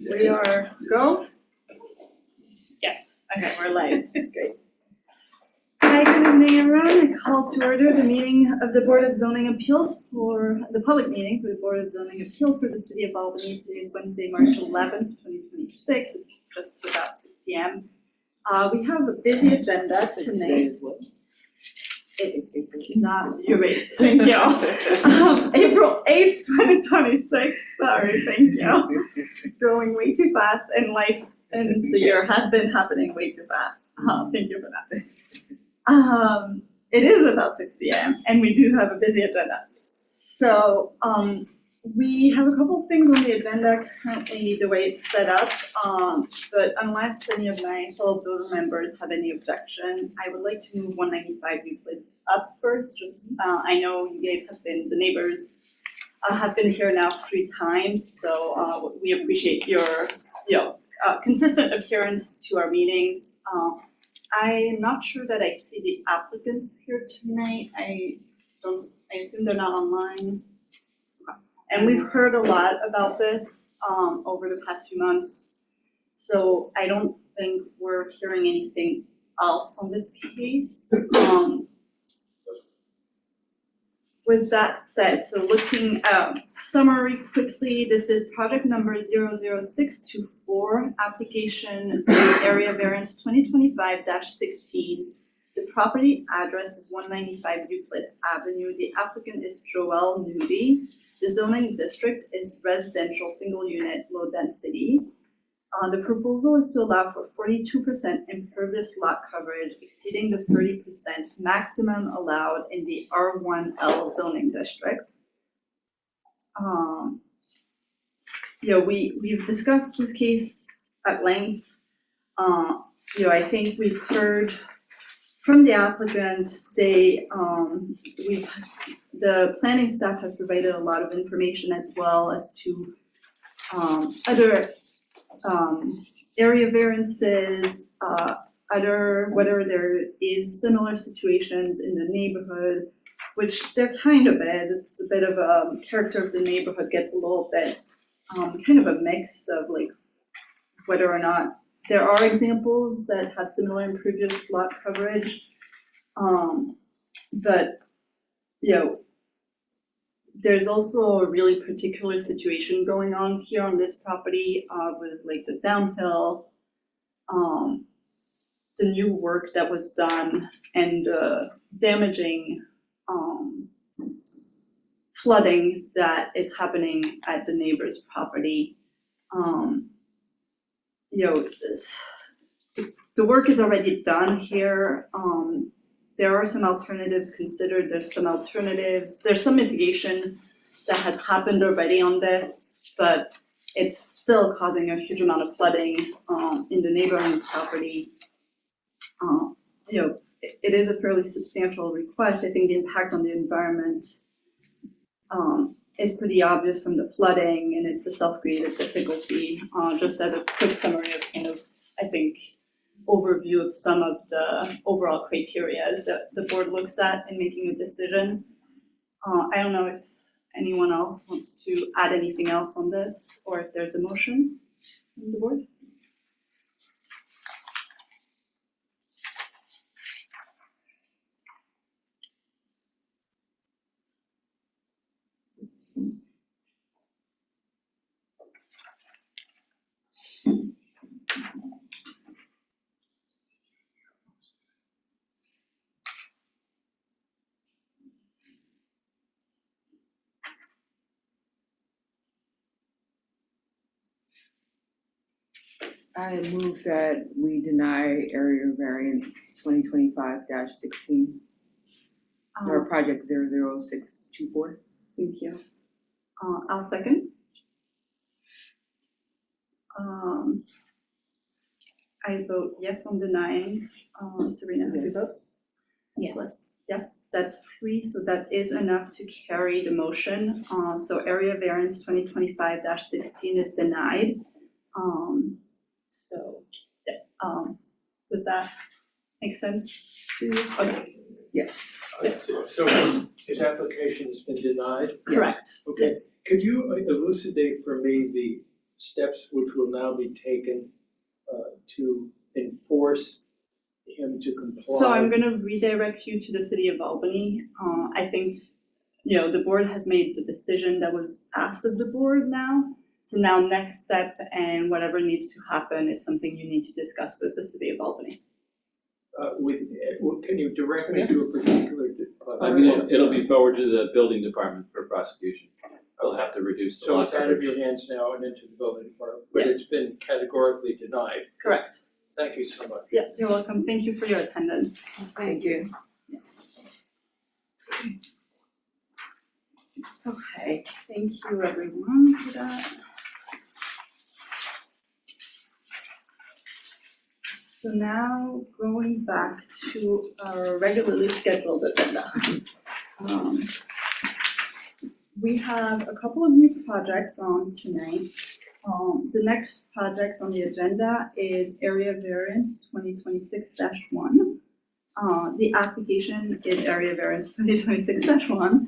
We are go? Yes. Okay, we're live. Great. Hi, good evening, everyone. I call to order the meeting of the Board of Zoning Appeals for the public meeting for the Board of Zoning Appeals for the City of Albany. Today is Wednesday, March 11th, 2026. It's just about 6 p.m. We have a busy agenda tonight. It's not, you're right, thank you. April 8th, 2026, sorry, thank you. Going way too fast, and life and the year has been happening way too fast. Thank you for that. It is about 6 p.m. and we do have a busy agenda. So we have a couple of things on the agenda currently the way it's set up, but unless any of my fellow board members have any objection, I would like to move 195 Euclid up first. Just I know you guys have been, the neighbors have been here now 3 times, so we appreciate your consistent appearance to our meetings. I'm not sure that I see the applicants here tonight. I assume they're not online. And we've heard a lot about this over the past few months, so I don't think we're hearing anything else on this case. With that said, so looking at summary quickly, this is project number 00624, application area variance 2025-16. The property address is 195 Euclid Avenue. The applicant is Joel Nudie. The zoning district is residential single unit low density. The proposal is to allow for 42% impervious lot coverage exceeding the 30% maximum allowed in the R1L zoning district. We've discussed this case at length. I think we've heard from the applicant. The planning staff has provided a lot of information as well as to other area variances, whether there is similar situations in the neighborhood, which there kind of is. It's a bit of a character of the neighborhood gets a little bit kind of a mix of like whether or not there are examples that have similar impervious lot coverage, but there's also a really particular situation going on here on this property with like the downhill, the new work that was done, and damaging flooding that is happening at the neighbor's property. The work is already done here. There are some alternatives considered. There's some mitigation that has happened already on this, but it's still causing a huge amount of flooding in the neighboring property. It is a fairly substantial request. I think the impact on the environment is pretty obvious from the flooding, and it's a self-created difficulty. Just as a quick summary of kind of, I think, overview of some of the overall criteria that the board looks at in making a decision. I don't know if anyone else wants to add anything else on this, or if there's a motion from the board. I move that we deny area variance 2025-16 or project 00624. Thank you. I'll second. I vote yes on denying. Serena, how do you vote? Yes. Yes, that's free, so that is enough to carry the motion. So area variance 2025-16 is denied. So, yeah, does that make sense to you? Okay, Yes. So his application has been denied? correct. Okay, could you elucidate for me the steps which will now be taken to enforce him to comply? So I'm gonna redirect you to the city of Albany. I think, the board has made the decision that was asked of the board now. So now next step and whatever needs to happen is something you need to discuss with the city of Albany. Can you direct me to a particular? I mean, it'll be forwarded to the building department for prosecution. They'll have to reduce the So lot it's out of coverage. your hands now and into the building department, but Yeah. it's been categorically denied. Correct. Thank you so much. Yeah, you're welcome. Thank you for your attendance. Thank you. Okay, thank you everyone for that. So now going back to our regularly scheduled agenda. We have a couple of new projects on tonight. The next project on the agenda is area variance 2026-1. The application is area variance 2026-1.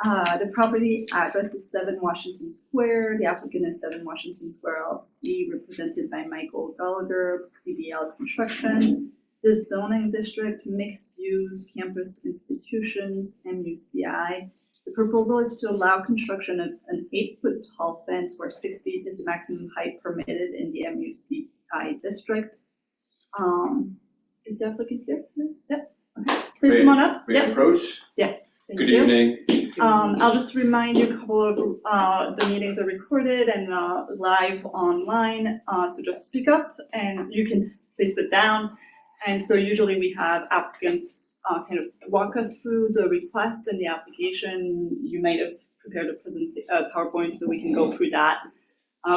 The property address is 7 Washington Square. The applicant is 7 Washington Square LLC, represented by Michael Gallagher, PBL Construction. The zoning district, mixed use, campus institutions, MUCI. The proposal is to allow construction of an 8-foot tall fence where 6 feet is the maximum height permitted in the MUCI district. Is the applicant here? Yep. Okay. Please come on up. May I Yep. approach? Yes. Thank Good you. evening. I'll just remind you, a couple of the meetings are recorded and live online, so just speak up and you can please sit down. And so usually we have applicants kind of walk us through the request and the application. You might have prepared a PowerPoint so we can go through that.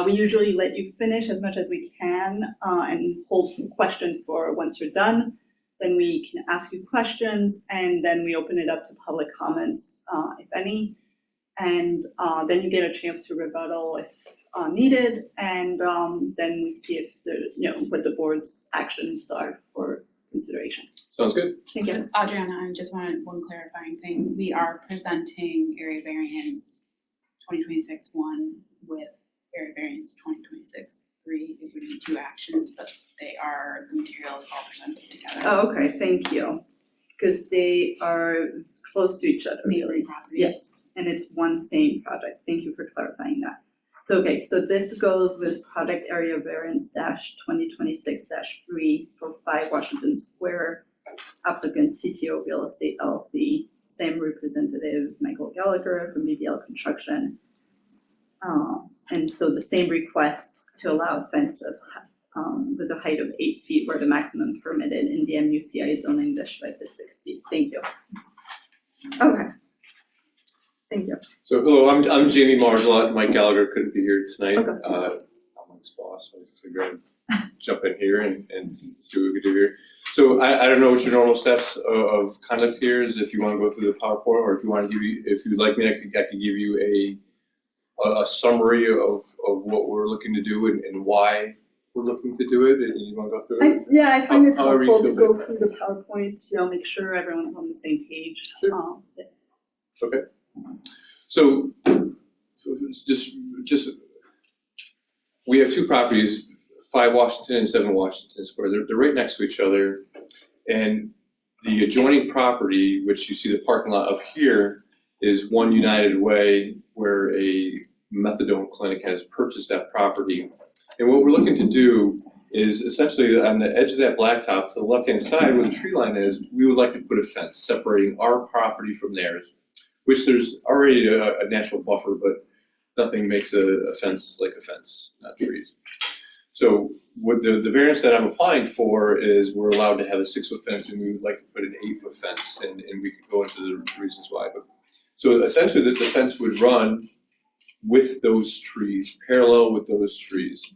We usually let you finish as much as we can and hold some questions for once you're done. Then we can ask you questions, and then we open it up to public comments, if any. And then you get a chance to rebuttal if needed, and then we see if what the board's actions are for consideration. Sounds good. Thank you. Adriana, I just wanted one clarifying thing. We are presenting area variance 2026-1 with area variance 2026-3. It would be 2 actions, but the materials all presented together. Oh, okay, thank you. Because they are close to each other. Neighboring properties. Yes, and it's one same project. Thank you for clarifying that. So, okay, so this goes with project area variance -2026-3 for 5 Washington Square. Applicant CTO Real Estate LLC, same representative, Michael Gallagher from BBL Construction. And so the same request to allow a fence of with a height of 8 feet where the maximum permitted in the MUCI zoning district is 6 feet. Thank you. Okay. Thank you. So hello, I'm Jamie Marzelot. Mike Gallagher couldn't be here tonight. Okay. I'm his boss, so I'm just gonna go ahead and jump in here and see what we can do here. So I don't know what your normal steps of conduct here is. If you want to go through the PowerPoint, or if you want to if you'd like me, I could give you a summary of what we're looking to do and why we're looking to do it, and you want to go through it? Yeah, I find it However you helpful to feel go through the PowerPoint, make sure everyone's on the same page. Sure. Yeah. Okay. So it's just we have 2 properties, 5 Washington and 7 Washington Square. They're right next to each other, and the adjoining property, which you see the parking lot up here, is One United Way, where a methadone clinic has purchased that property. And what we're looking to do is essentially on the edge of that blacktop to the left-hand side where the tree line is, we would like to put a fence separating our property from theirs, which there's already a natural buffer, but nothing makes a fence like a fence, not trees. So what the variance that I'm applying for is we're allowed to have a 6-foot fence, and we would like to put an 8-foot fence, and we could go into the reasons why. But so essentially the fence would run with those trees, parallel with those trees.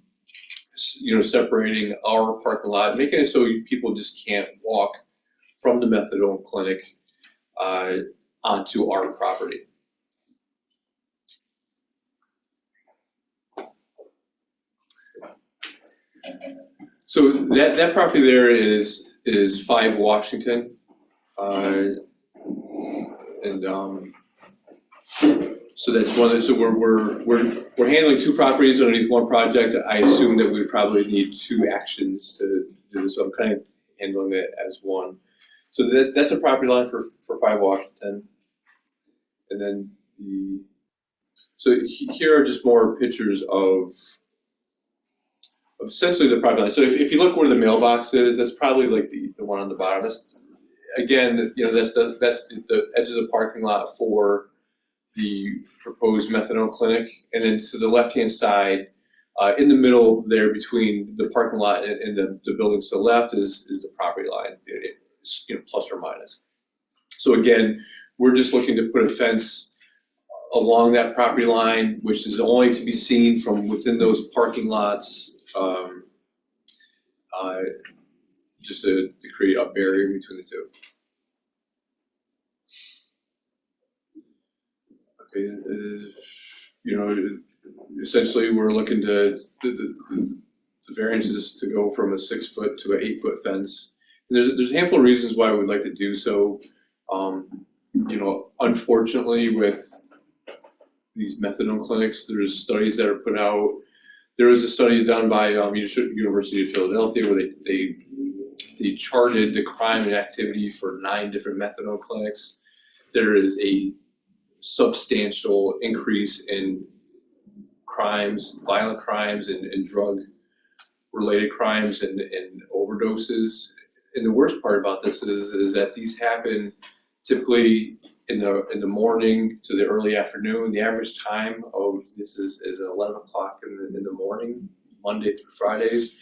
separating our parking lot, making it so people just can't walk from the methadone clinic onto our property. So that property there is 5 Washington, so that's one. So we're handling 2 properties underneath one project. I assume that we probably need 2 actions to do this. So I'm kind of handling it as one. So that's the property line for 5 Washington, and then here are just more pictures of essentially the property line. So if you look where the mailbox is, that's probably like the one on the bottom. That's, again, that's the edge of the parking lot for the proposed methadone clinic. And then to the left-hand side, in the middle there between the parking lot and the buildings to the left is the property line, plus or minus. So again, we're just looking to put a fence along that property line, which is only to be seen from within those parking lots, just to create a barrier between the 2. Okay, essentially we're looking to the variances to go from a 6-foot to an 8-foot fence. And there's a handful of reasons why we'd like to do so. Unfortunately, with these methadone clinics, there's studies that are put out. There was a study done by University of Philadelphia where they charted the crime and activity for 9 different methadone clinics. There is a substantial increase in crimes, violent crimes, and drug-related crimes and overdoses. And the worst part about this is that these happen typically in the morning to the early afternoon. The average time of this is 11 o'clock in the morning, Monday through Fridays.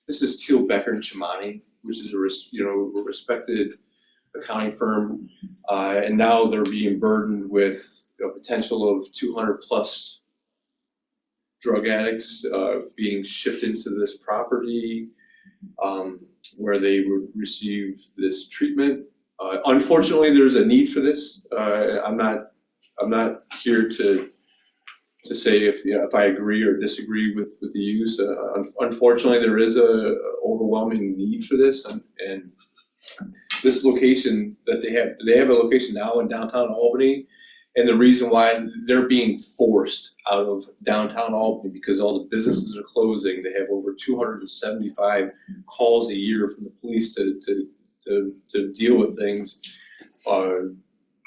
This is Teal, Becker, and Chimani, which is a respected accounting firm, and now they're being burdened with a potential of 200 plus drug addicts being shipped into this property where they would receive this treatment. Unfortunately, there's a need for this. I'm not here to say if I agree or disagree with the use. Unfortunately, there is a overwhelming need for this, and this location that they have a location now in downtown Albany, and the reason why they're being forced out of downtown Albany because all the businesses are closing. They have over 275 calls a year from the police to deal with things.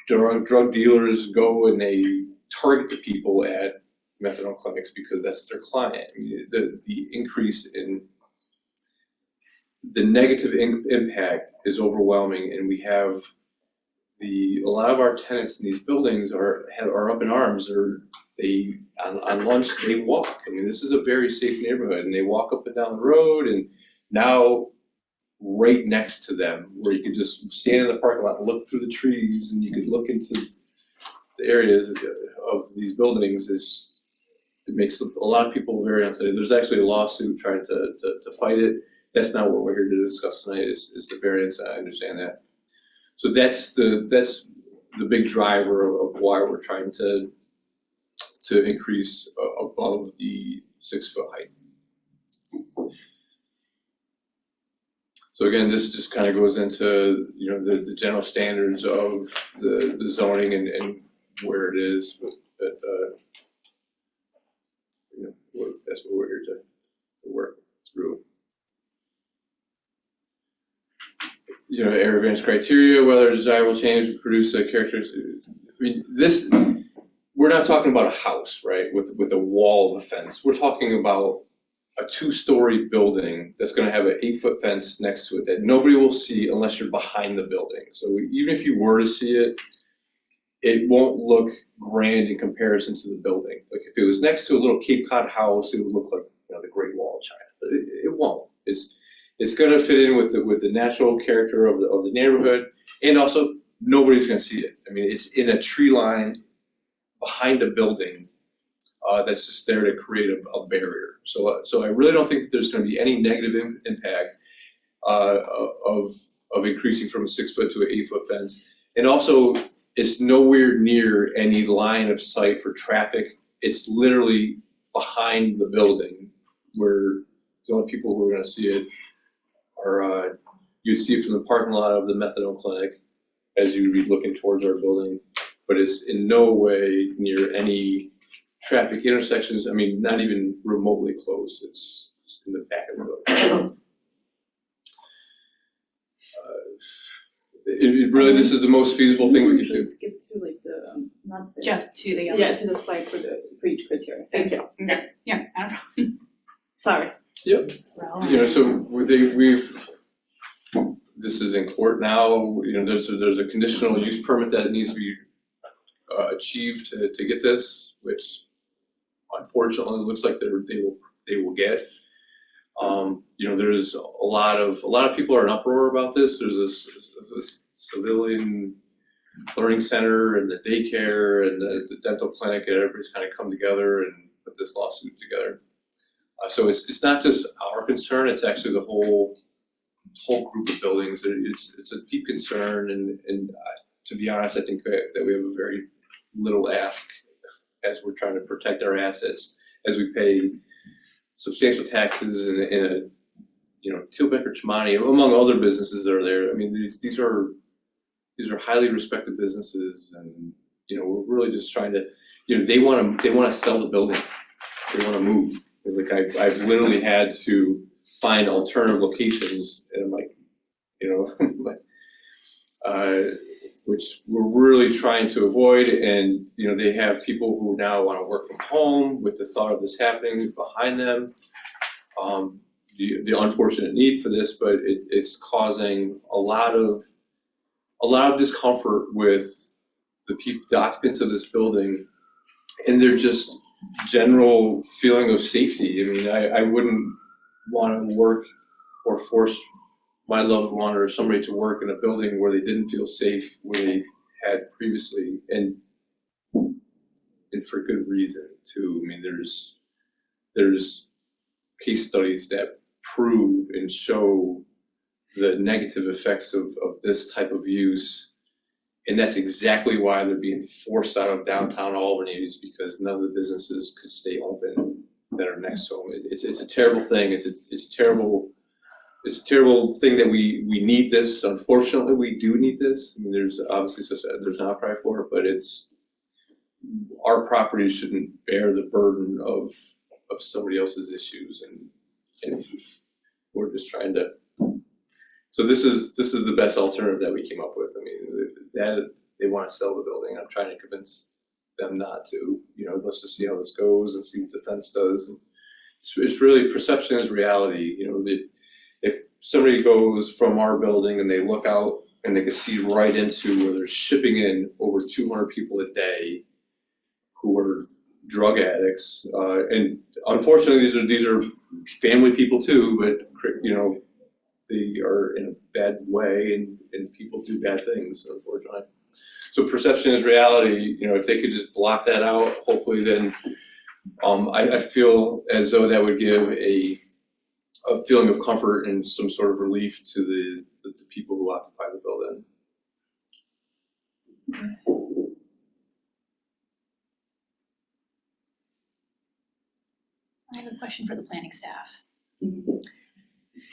Drug dealers go and they target the people at methadone clinics because that's their client. I mean, the increase in the negative impact is overwhelming, and we have a lot of our tenants in these buildings are up in arms, or on lunch they walk. I mean, this is a very safe neighborhood, and they walk up and down the road, and now right next to them, where you could just stand in the parking lot and look through the trees, and you could look into the areas of these buildings, it makes a lot of people very unsafe. There's actually a lawsuit trying to fight it. That's not what we're here to discuss tonight. Is the variance. I understand that. So that's the big driver of why we're trying to increase above the 6-foot height. So again, this just kind of goes into the general standards of the zoning and where it is, but that's what we're here to work through. Area variance criteria, whether a desirable change would produce a characteristic. I mean, we're not talking about a house, right, with a wall of a fence. We're talking about a 2-story building that's going to have an 8-foot fence next to it that nobody will see unless you're behind the building. So even if you were to see it, it won't look grand in comparison to the building. Like if it was next to a little Cape Cod house, it would look like the Great Wall of China, but it won't. It's going to fit in with the natural character of the neighborhood, and also nobody's going to see it. I mean, it's in a tree line behind a building that's just there to create a barrier. So I really don't think that there's going to be any negative impact of increasing from a 6 foot to an 8 foot fence. And also, it's nowhere near any line of sight for traffic. It's literally behind the building, where the only people who are going to see it are, you'd see it from the parking lot of the methadone clinic as you'd be looking towards our building, but it's in no way near any traffic intersections. I mean, not even remotely close. It's in the back of the building. Really, this is the most feasible thing we could do. Skip to like the, not this. Just to the other. Yeah, to the slide for each criteria. Thank you. Okay, yeah, no problem. Sorry. Yep. You know, so this is in court now. You know, there's a conditional use permit that needs to be achieved to get this, which unfortunately looks like they will get. You know, there's a lot of people are in uproar about this. There's this civilian learning center and the daycare and the dental clinic, and everybody's kind of come together and put this lawsuit together. So it's not just our concern; it's actually the whole group of buildings. It's a deep concern, and to be honest, I think that we have a very little ask as we're trying to protect our assets, as we pay substantial taxes in a you know, Tilbecker Chimani, among other businesses that are there. I mean, these are highly respected businesses, and you know, we're really just trying to, you know, they want to sell the building, they want to move. Like I've literally had to find alternative locations, and I'm like, you know, which we're really trying to avoid. And you know, they have people who now want to work from home with the thought of this happening behind them. The unfortunate need for this, but it's causing a lot of discomfort with the occupants of this building, and their just general feeling of safety. I mean, I wouldn't want to work or force my loved one or somebody to work in a building where they didn't feel safe, where they had previously, and for good reason too. I mean, there's case studies that prove and show the negative effects of this type of use, and that's exactly why they're being forced out of downtown Albany, is because none of the businesses could stay open that are next to them. It's a terrible thing. It's terrible. It's a terrible thing that we need this. Unfortunately, we do need this. I mean, there's obviously there's an outcry for it, but our properties shouldn't bear the burden of somebody else's issues, and we're just trying to. So this is the best alternative that we came up with. I mean, that they want to sell the building. I'm trying to convince them not to. You know, let's just see how this goes and see what the fence does. And it's really perception is reality. You know, if somebody goes from our building and they look out and they can see right into where they're shipping in over 200 people a day who are drug addicts, and unfortunately these are family people too, but you know, they are in a bad way, and people do bad things, unfortunately. So perception is reality. You know, if they could just block that out, hopefully then I feel as though that would give a feeling of comfort and some sort of relief to the people who occupy the building. I have a question for the planning staff.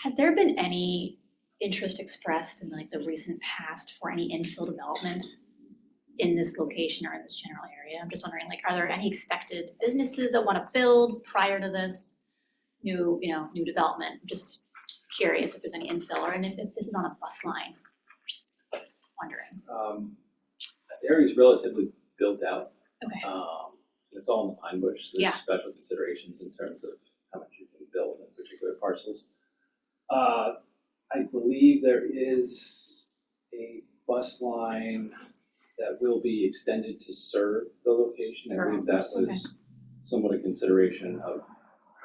Has there been any interest expressed in like the recent past for any infill development in this location or in this general area? I'm just wondering, like, are there any expected businesses that want to build prior to this new development? I'm just curious if there's any infill, or and if this is on a bus line. Just wondering. The area is relatively built out. Okay. It's all in the pine bush, so there's Yeah. special considerations in terms of how much you can build in particular parcels. I believe there is a bus line that will be extended to serve the location. I believe that was somewhat a consideration of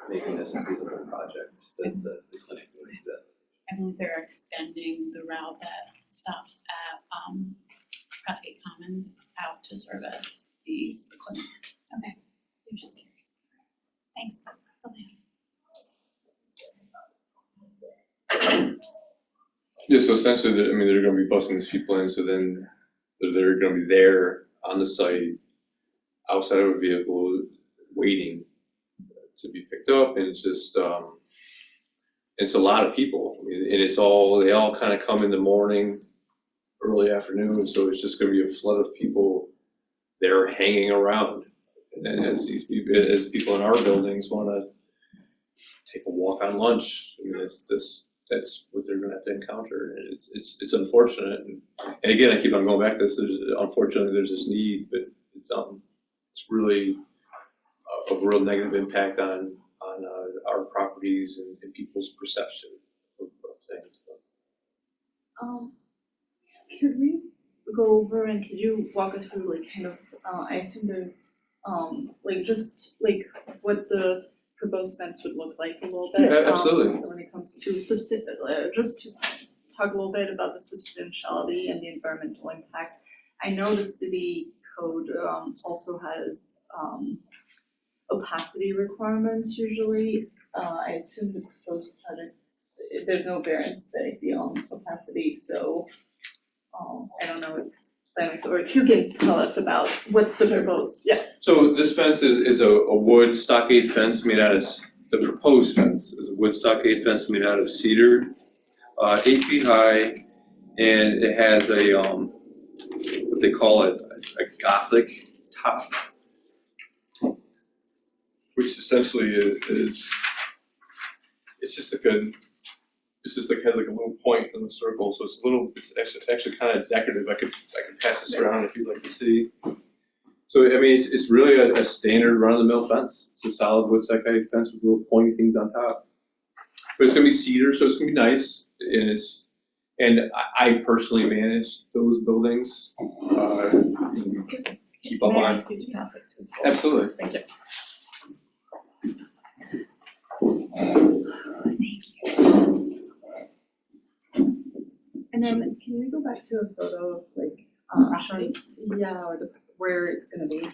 making this a feasible project, that the clinic would do that. I believe they're extending the route that stops at Prescott Commons out to service the clinic. Okay. I'm just curious. essentially, I mean, they're gonna be busing these people in, so then they're gonna be there on the site, outside of a vehicle, waiting to be picked up, and it's just, it's a lot of people. I mean, and they all kind of come in the morning, early afternoon, so it's just gonna be a flood of people there hanging around. And then as people in our buildings wanna take a walk on lunch, I mean, that's what they're gonna have to encounter, and it's unfortunate. And again, I keep on going back to this, unfortunately, there's this need, but it's really a real negative impact on our properties and people's perception of things. Could we go over and could you walk us through like kind of, I assume there's, like just like what the proposed fence would look like a little bit? Yeah, absolutely. When it comes to just to talk a little bit about the substantiality and the environmental impact. I know the city code also has opacity requirements usually. I assume the proposed project, there's no variance that I see on opacity, so I don't know if or if you can tell us about what's the proposed, yeah. So this fence is a wood stockade fence made out of, the proposed fence is a wood stockade fence made out of cedar, 8 feet high, and it has a, what they call it, a Gothic top, which essentially is it's just like has like a little point in the circle, so it's actually kind of decorative. I could pass this around if you'd like to see. So I mean, it's really a standard run-of-the-mill fence. It's a solid wood stockade fence with little pointy things on top. But it's gonna be cedar, so it's gonna be nice. And I personally manage those buildings. Keep up on. Absolutely. Thank you. And then can we go back to a photo of like, showing, yeah, or where it's gonna be?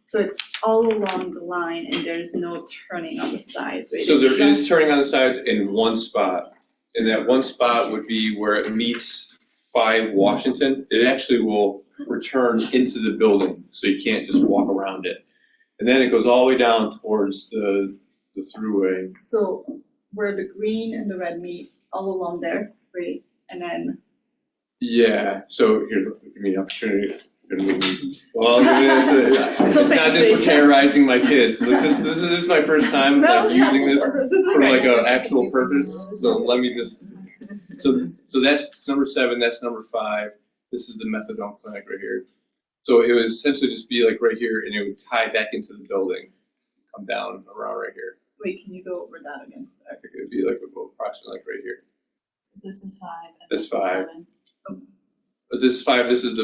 So it's all along the line and there's no turning on the sides, right? So there is turning on the sides in one spot. And that one spot would be where it meets 5 Washington. It actually will return into the building, so you can't just walk around it. And then it goes all the way down towards the thruway. So where the green and the red meet, all along there, right? And then. Yeah, so here, give me an opportunity. Well, it's not just for terrorizing my kids. Like this is my first time like using this for like an actual purpose. So let me just. So that's number 7. That's number 5. This is the methadone clinic right here. So it would essentially just be like right here, and it would tie back into the building, come down around right here. Wait, can you go over that again? I think it would be like approximately like right here. This is 5. That's 5. 7. This is 5. This is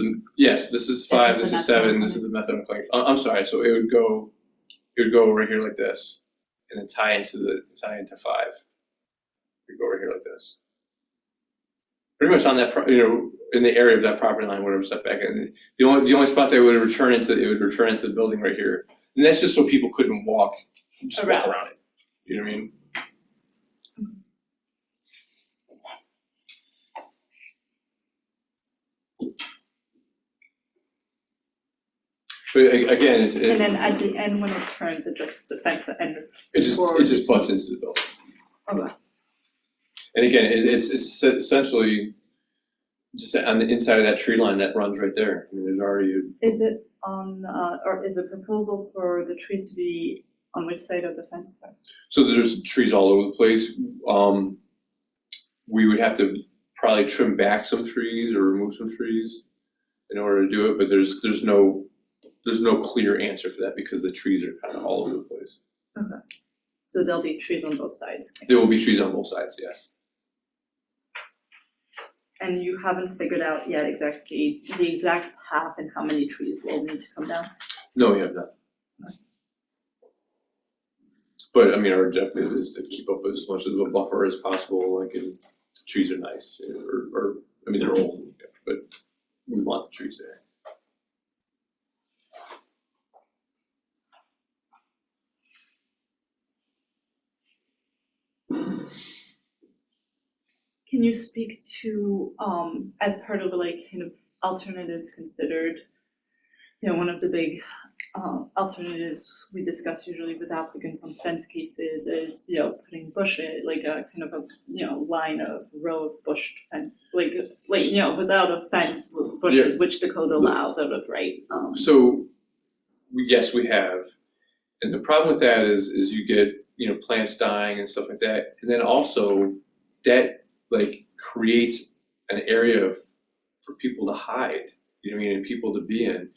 this is 5. This is 7. This is the methadone clinic. I'm sorry. So it would go right here like this, and then tie into 5. It would go right here like this. Pretty much on that, in the area of that property line, whatever setback. And the only spot that it would return into the building right here, and that's just so people couldn't walk around it. You know what I mean? But again, and then at the end when it turns, the fence ends. It just butts into the building. Okay. And again, it's essentially just on the inside of that tree line that runs right there. I mean, there's already. Is it on, or is a proposal for the trees to be on which side of the fence? So there's trees all over the place. We would have to probably trim back some trees or remove some trees in order to do it, but there's no clear answer for that because the trees are kind of all over the place. Okay. So there'll be trees on both sides? There will be trees on both sides, yes. And you haven't figured out yet exactly the exact path and how many trees will need to come down? No, we have not. But I mean, our objective is to keep up as much of a buffer as possible. Like, and the trees are nice, or I mean, they're old, but we want the trees there. Can you speak to, as part of like kind of alternatives considered, one of the big alternatives we discuss usually with applicants on fence cases is, putting bushes, like a kind of a, line of row of bush fence, like, without a fence with bushes, which the code allows out of right. So, yes, we have. And the problem with that is you get, plants dying and stuff like that. And then also that like creates an area for people to hide, and people to be in.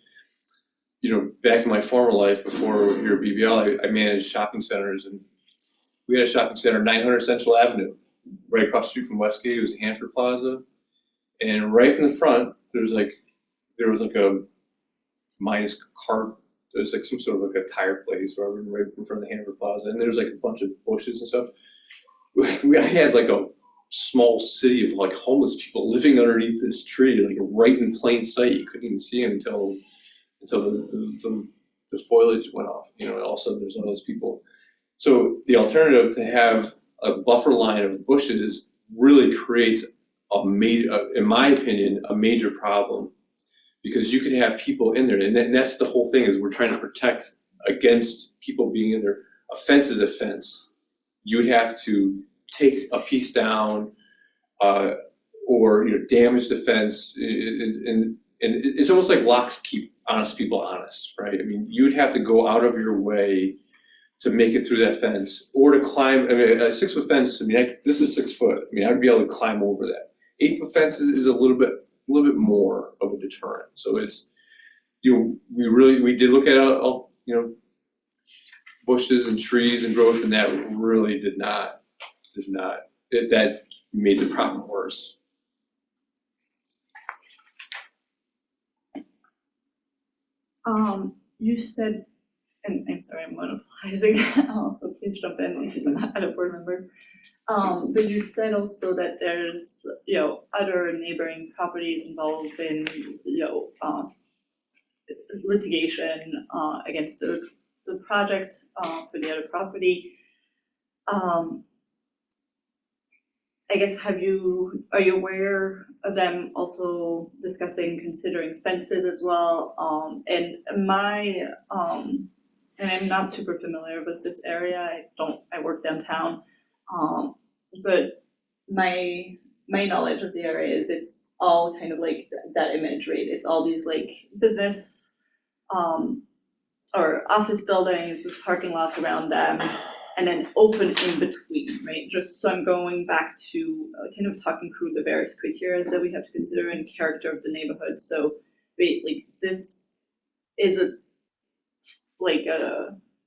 Back in my former life, before here at BBL, I managed shopping centers, and we had a shopping center, 900 Central Avenue, right across the street from Westgate. It was Hanford Plaza, and right in the front, there was like a minus car. There's like some sort of like a tire place, whatever, right in front of the Hanford Plaza, and there's like a bunch of bushes and stuff. I had like a small city of like homeless people living underneath this tree, like right in plain sight. You couldn't even see them until the foliage went off. All of a sudden there's all those people. So the alternative to have a buffer line of bushes really creates in my opinion, a major problem, because you can have people in there, and that's the whole thing, is we're trying to protect against people being in there. A fence is a fence. You would have to take a piece down, or damage the fence, and it's almost like locks keep honest people honest, right? I mean, you'd have to go out of your way to make it through that fence, or to climb. I mean, a 6 foot fence. I mean, this is 6 foot. I mean, I'd be able to climb over that. 8 foot fence is a little bit more of a deterrent. So it's, we did look at bushes and trees and growth, and that really did not that made the problem worse. You said, and I'm sorry, I'm monopolizing, so please jump in if you're not a board member. But you said also that there's, other neighboring properties involved in, litigation against the project for the other property. I guess, are you aware of them also discussing considering fences as well? And I'm not super familiar with this area. I work downtown. But my knowledge of the area is it's all kind of like that imagery. It's all these like business or office buildings with parking lots around them, and then open in between, right? Just so I'm going back to kind of talking through the various criteria that we have to consider and character of the neighborhood. So, this is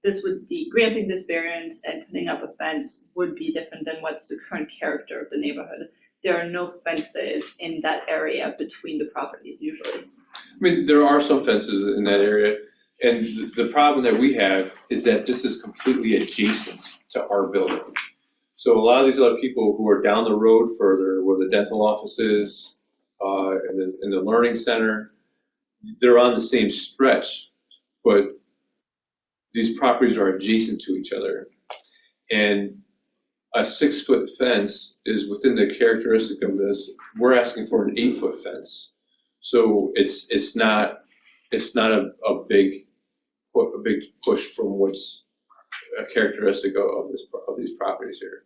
this would be granting this variance, and putting up a fence would be different than what's the current character of the neighborhood. There are no fences in that area between the properties usually. I mean, there are some fences in that area. And the problem that we have is that this is completely adjacent to our building. So a lot of these other people who are down the road further, where the dental office is, and the learning center, they're on the same stretch, but these properties are adjacent to each other. And a 6 foot fence is within the characteristic of this. We're asking for an 8 foot fence. So it's not a big push from what's a characteristic of these properties here.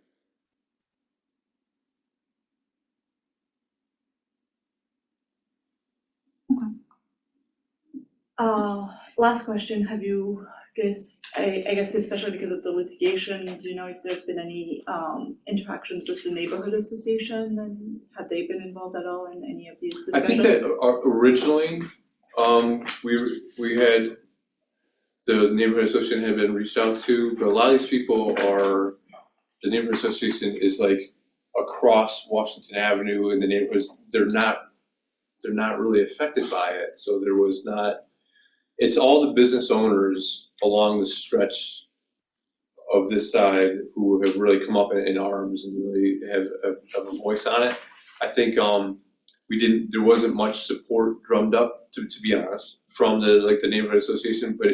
Last question. Have you guys, I guess especially because of the litigation, do you know if there's been any interactions with the neighborhood association, and have they been involved at all in any of these discussions? I think that originally we had, the neighborhood association had been reached out to, but a lot of these people the neighborhood association is like across Washington Avenue in the neighborhoods. They're not really affected by it. So there was not, it's all the business owners along the stretch of this side who have really come up in arms and really have a voice on it. I think there wasn't much support drummed up, to be honest, from the neighborhood association, but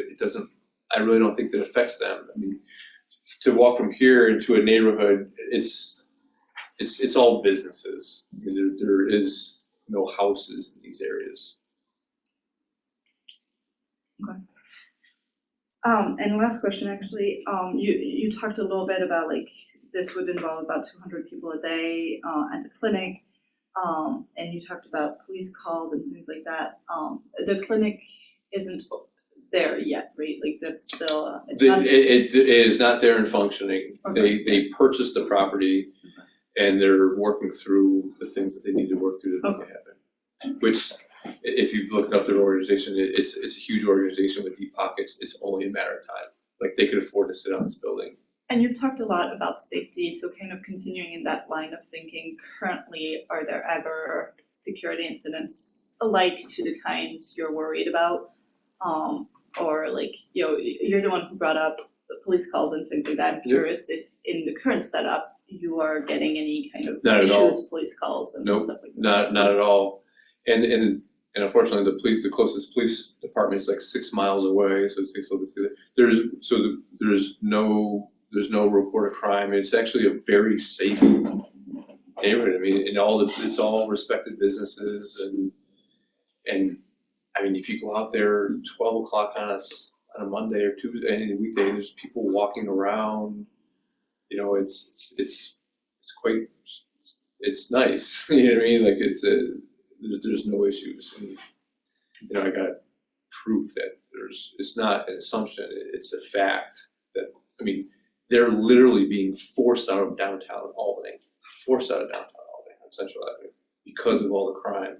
I really don't think that affects them. I mean, to walk from here into a neighborhood, it's it's all businesses. I mean, there is no houses in these areas. And last question, actually, you talked a little bit about like this would involve about 200 people a day at the clinic, and you talked about police calls and things like that. The clinic isn't there yet, right? Like that's still. It is not there and functioning. Okay. They purchased the property, and they're working through the things that they need to work through to make it happen. Which, if you've looked up their organization, it's a huge organization with deep pockets. It's only a matter of time. Like they could afford to sit on this building. And you've talked a lot about safety, so kind of continuing in that line of thinking, currently, are there ever security incidents alike to the kinds you're worried about? Or like, you're the one who brought up the police calls and things like that. I'm curious if in the current setup, you are getting any kind of Not at all. issues, police calls and Nope, stuff like that? not at all. And unfortunately, the closest police department is like 6 miles away, so it takes a little bit to get there. There's no reported crime. It's actually a very safe neighborhood. I mean, it's all respected businesses, and I mean, if you go out there 12 o'clock on a Monday or Tuesday, any weekday, there's people walking around. It's nice. You know what I mean? Like there's no issues, and I got proof that it's not an assumption. It's a fact that, I mean, they're literally being forced out of downtown Albany on Central Avenue because of all the crime.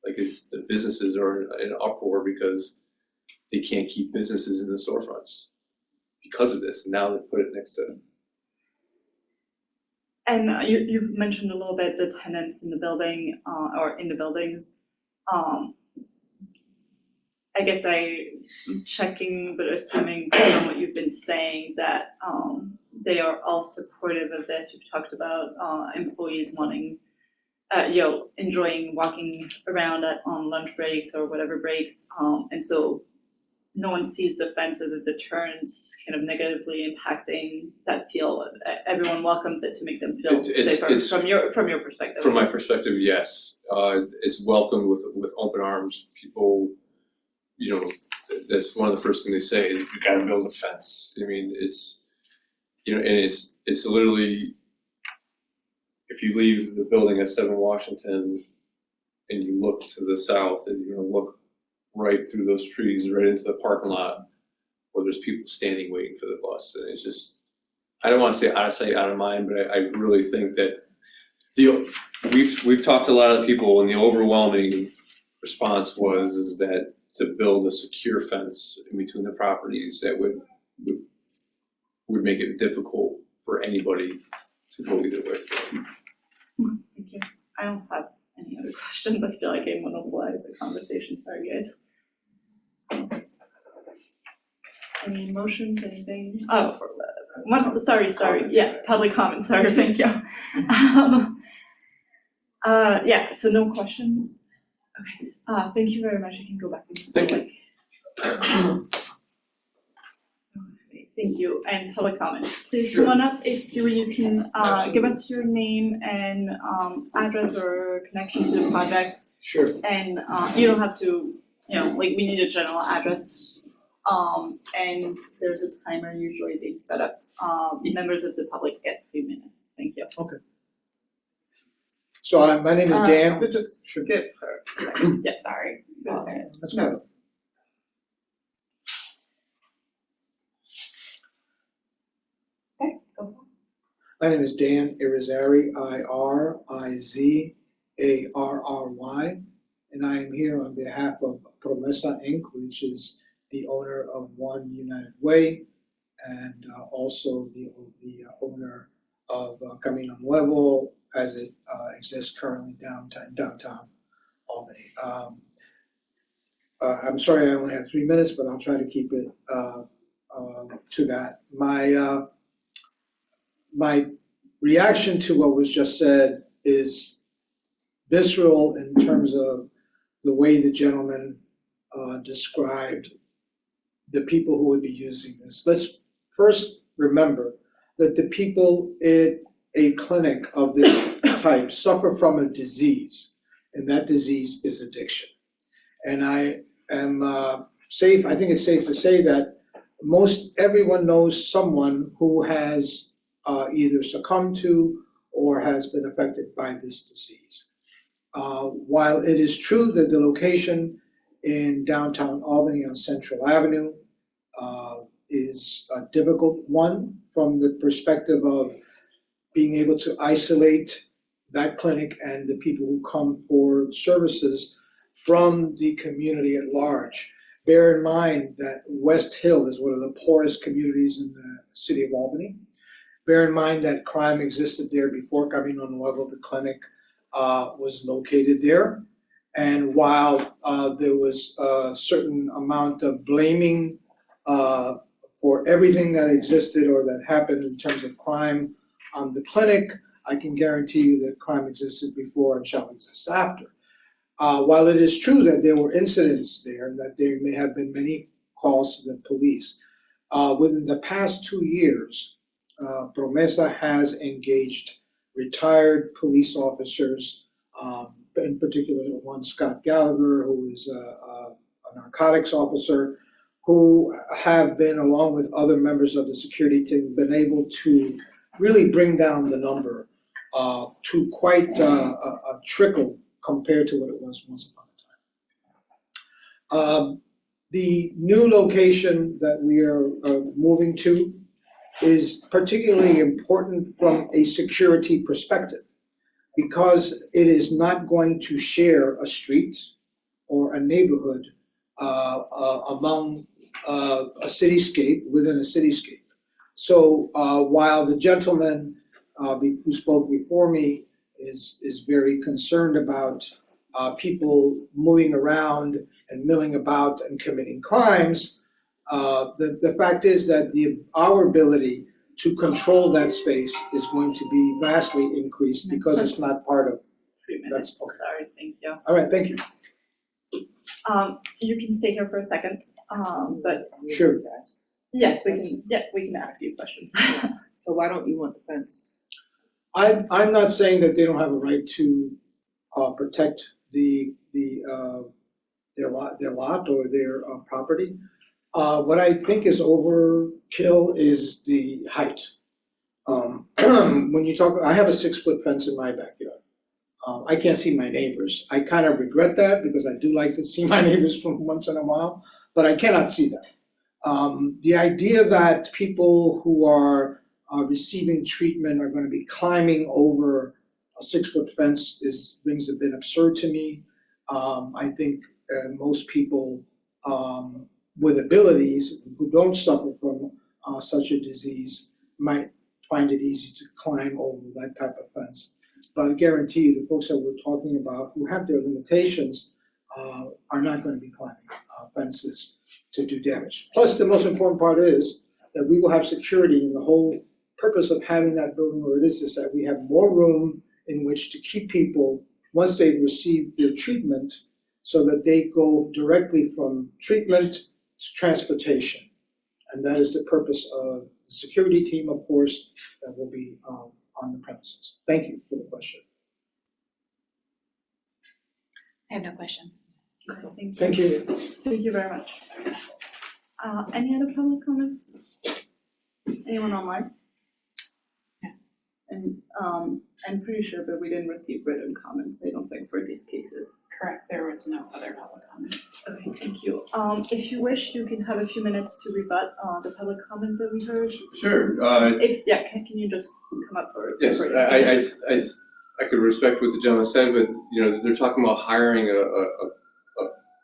Like the businesses are in uproar because they can't keep businesses in the storefronts because of this. And now they put it next to. And you've mentioned a little bit the tenants in the building or in the buildings. I guess I'm checking, but assuming from what you've been saying that they are all supportive of this. You've talked about employees wanting, enjoying walking around on lunch breaks or whatever breaks, and so no one sees the fence as a deterrent, kind of negatively impacting that feel. Everyone welcomes it to make them feel safer from your perspective. From my perspective, yes, it's welcomed with open arms. People, that's one of the first things they say is we got to build a fence. I mean, it's and it's literally, if you leave the building at 7 Washington and you look to the south, and you're going to look right through those trees, right into the parking lot where there's people standing waiting for the bus. And it's just, I don't want to say out of sight, out of mind, but I really think that we've talked to a lot of people, and the overwhelming response is that to build a secure fence in between the properties that would make it difficult for anybody to go either way. Thank you. I don't have any other questions. I feel like I monopolized the conversation. Sorry, guys. Any motions, anything? Oh, sorry. Yeah, public comment, sorry, thank you. Yeah, so no questions? Okay, thank you very much. You can go back into public. Thank you, and public comment. Please come on up if you can give us your name and address or connection to the project. Sure. And you don't have to, we need a general address. And there's a timer usually being set up. Members of the public get 3 minutes. Thank you. Okay. So my name is Dan. Just Sure. give her. Yeah, sorry. Okay. That's good. Okay, go. My name is Dan Irizarry, Irizarry, and I am here on behalf of Promesa Inc., which is the owner of One United Way, and also the owner of Camino Nuevo as it exists currently downtown Albany. I'm sorry I only have 3 minutes, but I'll try to keep it to that. My reaction to what was just said is visceral in terms of the way the gentleman described the people who would be using this. Let's first remember that the people in a clinic of this type suffer from a disease, and that disease is addiction. And I am I think it's safe to say that most everyone knows someone who has either succumbed to or has been affected by this disease. While it is true that the location in downtown Albany on Central Avenue is a difficult one from the perspective of being able to isolate that clinic and the people who come for services from the community at large. Bear in mind that West Hill is one of the poorest communities in the city of Albany. Bear in mind that crime existed there before Camino Nuevo, the clinic, was located there. And while there was a certain amount of blaming for everything that existed or that happened in terms of crime on the clinic, I can guarantee you that crime existed before and shall exist after. While it is true that there were incidents there, that there may have been many calls to the police, within the past 2 years, Promesa has engaged retired police officers, in particular one Scott Gallagher, who is a narcotics officer, who have been, along with other members of the security team, been able to really bring down the number to quite a trickle compared to what it was once upon a time. The new location that we are moving to is particularly important from a security perspective because it is not going to share a street or a neighborhood among a cityscape within a cityscape. So while the gentleman who spoke before me is very concerned about people moving around and milling about and committing crimes, the fact is that our ability to control that space is going to be vastly increased because it's not part of. 3 minutes. Okay. Sorry, thank you. All right, thank you. You can stay here for a second, but Sure. yes, we can ask you questions. So why don't you want the fence? I'm not saying that they don't have a right to protect their lot or their property. What I think is overkill is the height. When you talk, I have a 6-foot fence in my backyard. I can't see my neighbors. I kind of regret that because I do like to see my neighbors from once in a while, but I cannot see them. The idea that people who are receiving treatment are going to be climbing over a 6-foot fence rings a bit absurd to me. I think most people with abilities who don't suffer from such a disease might find it easy to climb over that type of fence. But I guarantee you the folks that we're talking about who have their limitations are not going to be climbing fences to do damage. Plus, the most important part is that we will have security, and the whole purpose of having that building where it is that we have more room in which to keep people once they've received their treatment so that they go directly from treatment to transportation. And that is the purpose of the security team, of course, that will be on the premises. Thank you for the question. I have no questions. Thank you. Thank you very much. Any other public comments? Anyone online? Yeah. And I'm pretty sure, but we didn't receive written comments, I don't think, for these cases. Correct, there was no other public comment. Okay, thank you. If you wish, you can have a few minutes to rebut the public comment that we heard. Sure. Can you just come up for? Yes, for I could respect what the gentleman said, but you know they're talking about hiring a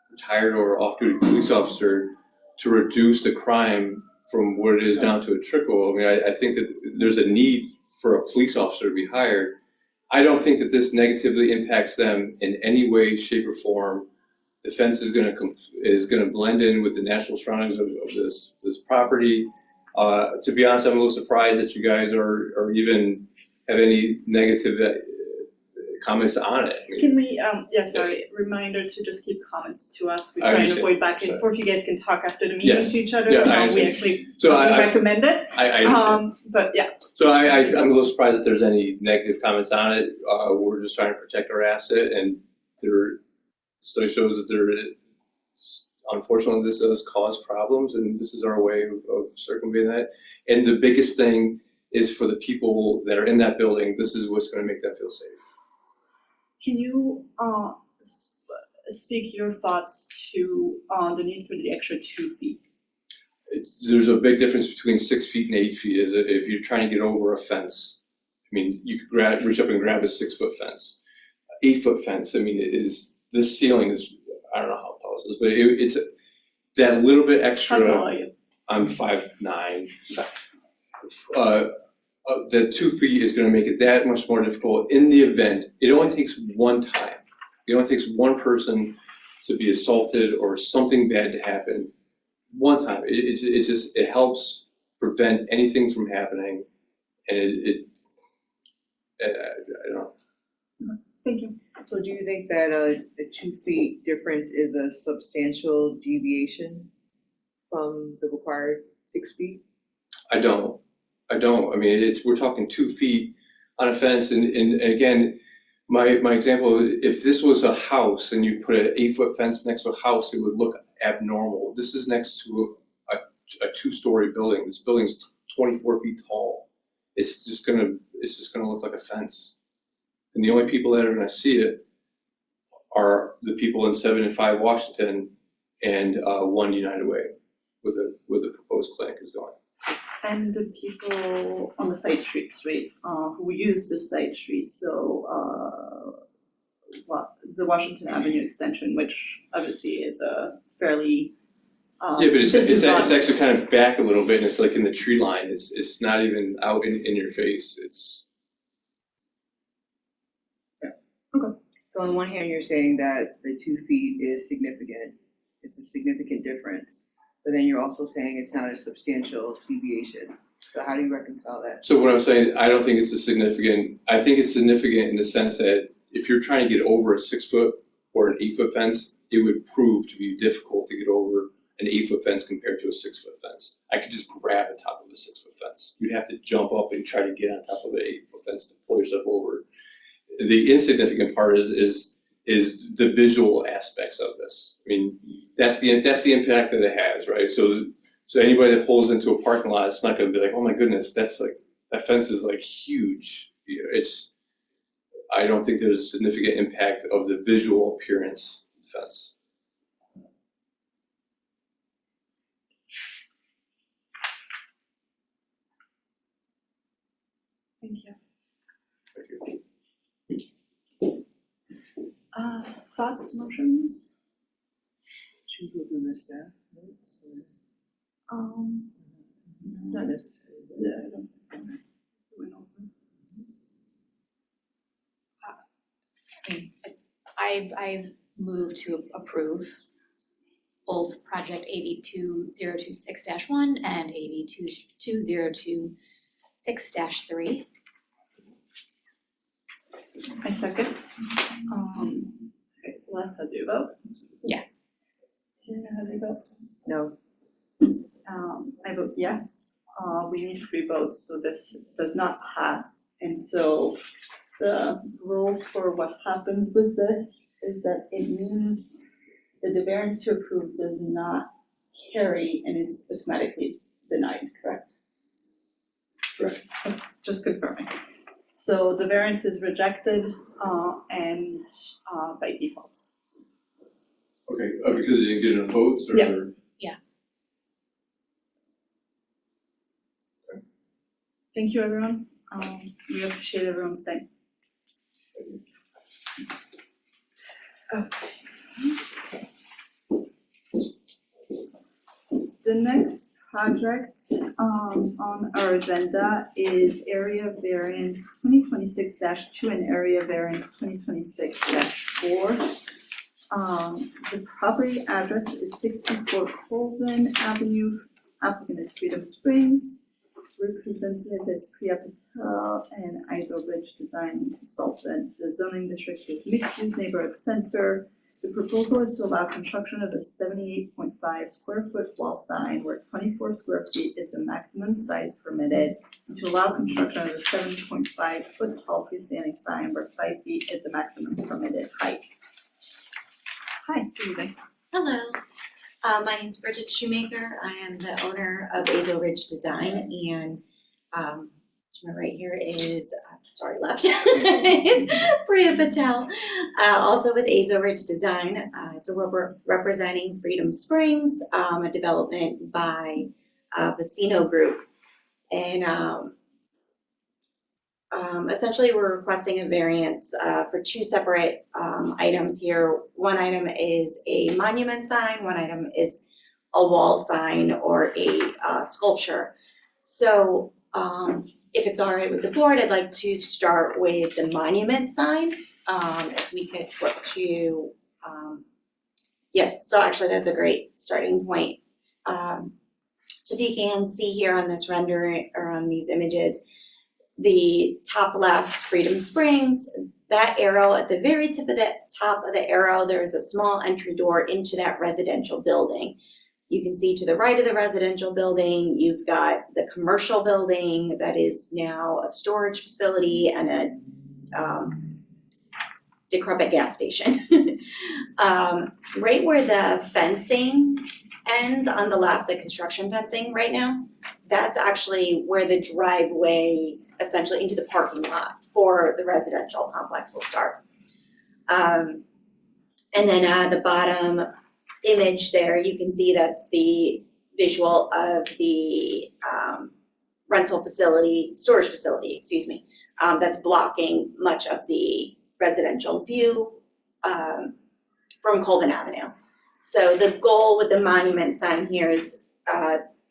retired or off-duty police officer to reduce the crime from what it is down to a trickle. I mean, I think that there's a need for a police officer to be hired. I don't think that this negatively impacts them in any way, shape, or form. The fence is going to blend in with the natural surroundings of this property. To be honest, I'm a little surprised that you guys are even have any negative comments on it. I mean, Can we, reminder to just keep comments to us. We I try and understand. avoid back and Sorry. forth. You guys can talk after the meeting Yes. to each other. Yeah, I We understand. actually So I recommend it. understand. But yeah, So I'm a little surprised that there's any negative comments on it. We're just trying to protect our asset, and there, study shows that there is, unfortunately, this does cause problems, and this is our way of circumventing that. And the biggest thing is for the people that are in that building, this is what's gonna make them feel safe. can you speak your thoughts to the need for the extra 2 feet? There's a big difference between 6 feet and 8 feet, is that if you're trying to get over a fence, I mean, you could reach up and grab a 6-foot fence. 8-foot fence, I mean, the ceiling is, I don't know how tall this is, but it's that little bit extra. How tall are you? I'm 5'9". The 2 feet is gonna make it that much more difficult in the event. It only takes one time. It only takes one person to be assaulted or something bad to happen. One time. It helps prevent anything from happening, and I don't know. Thank you. So do you think that a 2 feet difference is a substantial deviation from the required 6 feet? I don't. I mean, we're talking 2 feet on a fence, and again, my example, if this was a house and you put an 8-foot fence next to a house, it would look abnormal. This is next to a 2-story building. This building's 24 feet tall. It's just gonna look like a fence. And the only people that are gonna see it are the people in 7 and 5 Washington and 1 United Way, where the proposed clinic is going. And the people on the side streets, right, who use the side street, so the Washington Avenue extension, which obviously is a fairly Yeah, but busy it's block. actually kind of back a little bit, and it's like in the tree line. It's not even out in your face. It's So on one hand, you're saying that the 2 feet is significant, it's a significant difference, but then you're also saying it's not a substantial deviation. So how do you reconcile that? So what I'm saying, I don't think it's I think it's significant in the sense that if you're trying to get over a 6-foot or an 8-foot fence, it would prove to be difficult to get over an 8-foot fence compared to a 6-foot fence. I could just grab the top of a 6-foot fence. You'd have to jump up and try to get on top of an 8-foot fence to pull yourself over. The insignificant part is the visual aspects of this. I mean, that's the impact that it has, right? So anybody that pulls into a parking lot, it's not going to be like, oh my goodness, that fence is like huge. You know, I don't think there's a significant impact of the visual appearance of the fence. Thank you. Thank you. Thoughts, motions? Should we go through the staff notes or? Not necessarily. Yeah, I don't. Went over. I move to approve both project AB 2026-1 and AB 2026-3. I second. Okay, Celeste, how do you vote? Yes. Tina, how do you vote? No. I vote yes. We need 3 votes, so this does not pass. And so the rule for what happens with this is that it means that the variance to approve does not carry and is automatically denied, correct? Correct. Just confirming. So the variance is rejected and by default. Okay, because it didn't get enough votes, or? Yeah. Thank you, everyone. We appreciate everyone's time. Okay. The next project on our agenda is area variance 2026-2 and area variance 2026-4. The property address is 64 Colvin Avenue. Applicant is Freedom Springs. representative is Priya Patel and Iso Ridge Design Consultant. The zoning district is mixed-use neighborhood center. The proposal is to allow construction of a 78.5 square foot wall sign where 24 square feet is the maximum size permitted, and to allow construction of a 7.5 foot tall freestanding sign where 5 feet is the maximum permitted height. Hi, good evening. Hello, my name is Bridget Shoemaker. I am the owner of Azo Ridge Design, and to my right here is, sorry, left, is Priya Patel, also with Azo Ridge Design. So we're representing Freedom Springs, a development by Vecino Group. And essentially we're requesting a variance for two separate items here. One item is a monument sign, one item is a wall sign or a sculpture. So if it's all right with the board, I'd like to start with the monument sign. If we could flip to, yes, so actually that's a great starting point. So if you can see here on this rendering or on these images, the top left, Freedom Springs, that arrow at the very tip of the top of the arrow, there's a small entry door into that residential building. You can see to the right of the residential building, you've got the commercial building that is now a storage facility and a decrepit gas station. Right where the fencing ends on the left, the construction fencing right now, that's actually where the driveway essentially into the parking lot for the residential complex will start. And then the bottom image there, you can see that's the visual of the rental facility, storage facility, excuse me, that's blocking much of the residential view from Colvin Avenue. So the goal with the monument sign here is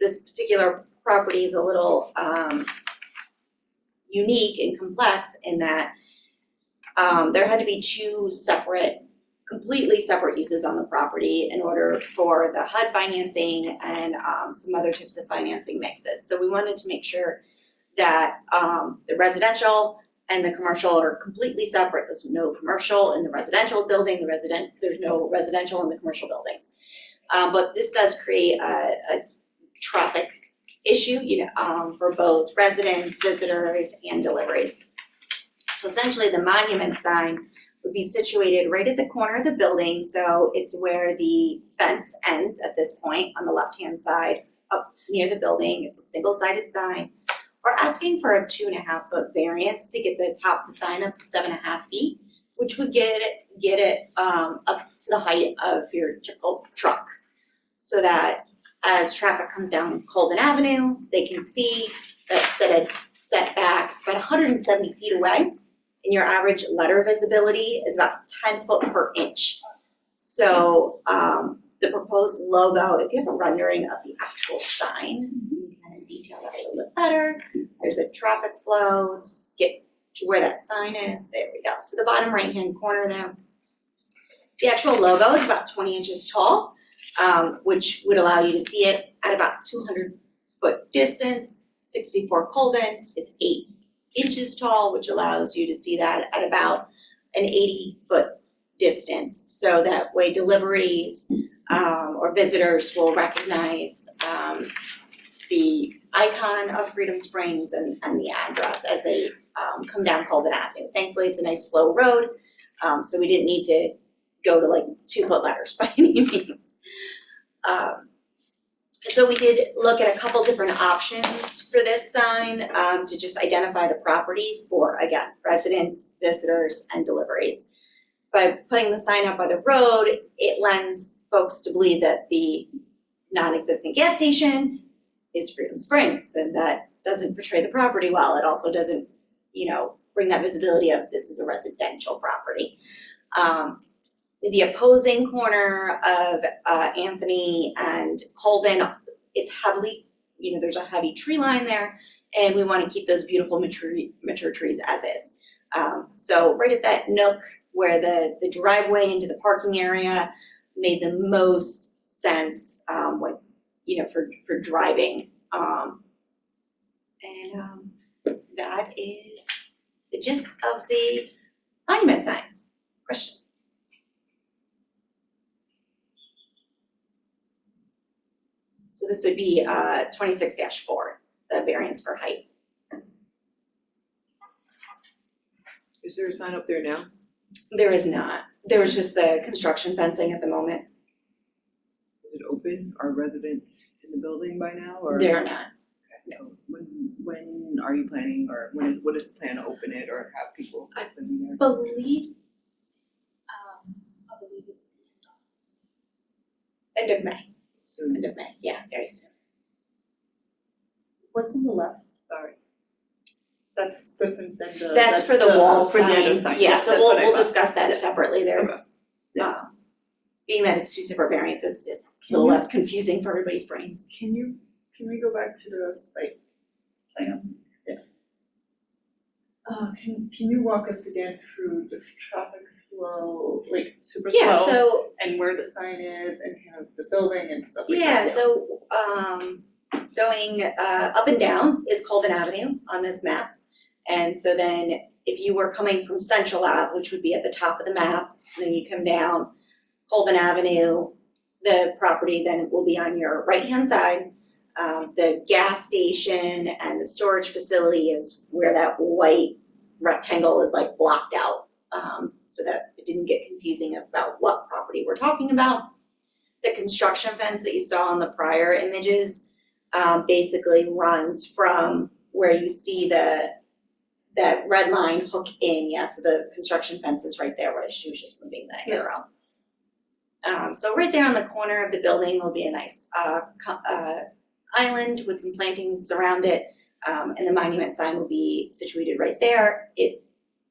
this particular property is a little unique and complex in that there had to be two separate, completely separate uses on the property in order for the HUD financing and some other types of financing mixes. So we wanted to make sure that the residential and the commercial are completely separate. There's no commercial in the residential building, there's no residential in the commercial buildings. But this does create a traffic issue, for both residents, visitors, and deliveries. So essentially the monument sign would be situated right at the corner of the building. So it's where the fence ends at this point on the left-hand side up near the building. It's a single-sided sign. We're asking for a 2.5 foot variance to get the top of the sign up to 7.5 feet, which would get it up to the height of your typical truck, so that as traffic comes down Colvin Avenue, they can see that set back. It's about 170 feet away, and your average letter visibility is about 10 foot per inch. So the proposed logo, if you have a rendering of the actual sign, you can kind of detail that a little bit better. There's a traffic flow, just get to where that sign is. There we go. So the bottom right-hand corner there. The actual logo is about 20 inches tall, which would allow you to see it at about 200 foot distance. 64 Colvin is 8 inches tall, which allows you to see that at about an 80 foot distance. So that way deliveries or visitors will recognize the icon of Freedom Springs and the address as they come down Colvin Avenue. Thankfully, it's a nice slow road, so we didn't need to go to like 2 foot letters by any means. So we did look at a couple different options for this sign to just identify the property for, again, residents, visitors, and deliveries. By putting the sign up by the road, it lends folks to believe that the non-existent gas station is Freedom Springs, and that doesn't portray the property well. It also doesn't, bring that visibility of this is a residential property. The opposing corner of Anthony and Colvin, it's heavily, there's a heavy tree line there, and we want to keep those beautiful mature trees as is. So right at that nook where the driveway into the parking area made the most sense for driving And that is the gist of the monument sign. Question? So this would be 26-4, the variance for height. Is there a sign up there now? There is not. There was just the construction fencing at the moment. Is it open? Are residents in the building by now, or? They're not. Okay, so when are you planning, or what is the plan to open it or have people open there? Believe, I believe it's end of May. Soon. End of May, yeah, very soon. What's on the left? Sorry. That's different than the. That's for the wall for the other sign. side. Yeah, Yes, so that's what I we'll thought. discuss that separately there. Okay. Yeah. Being that it's two separate variances, it's a little less confusing for everybody's brains. Can we go back to the site plan? Yeah. Can you walk us again through the traffic flow, like super slow? Yeah, so, And where the sign is and kind of the building and stuff like yeah, that? so, going up and down is Colvin Avenue on this map. And so then if you were coming from Central Ave, which would be at the top of the map, then you come down Colvin Avenue, the property then will be on your right-hand side. The gas station and the storage facility is where that white rectangle is like blocked out, so that it didn't get confusing about what property we're talking about. The construction fence that you saw on the prior images basically runs from where you see that red line hook in, yeah, so the construction fence is right there where she was just moving the arrow. So right there on the corner of the building will be a nice island with some plantings around it, and the monument sign will be situated right there.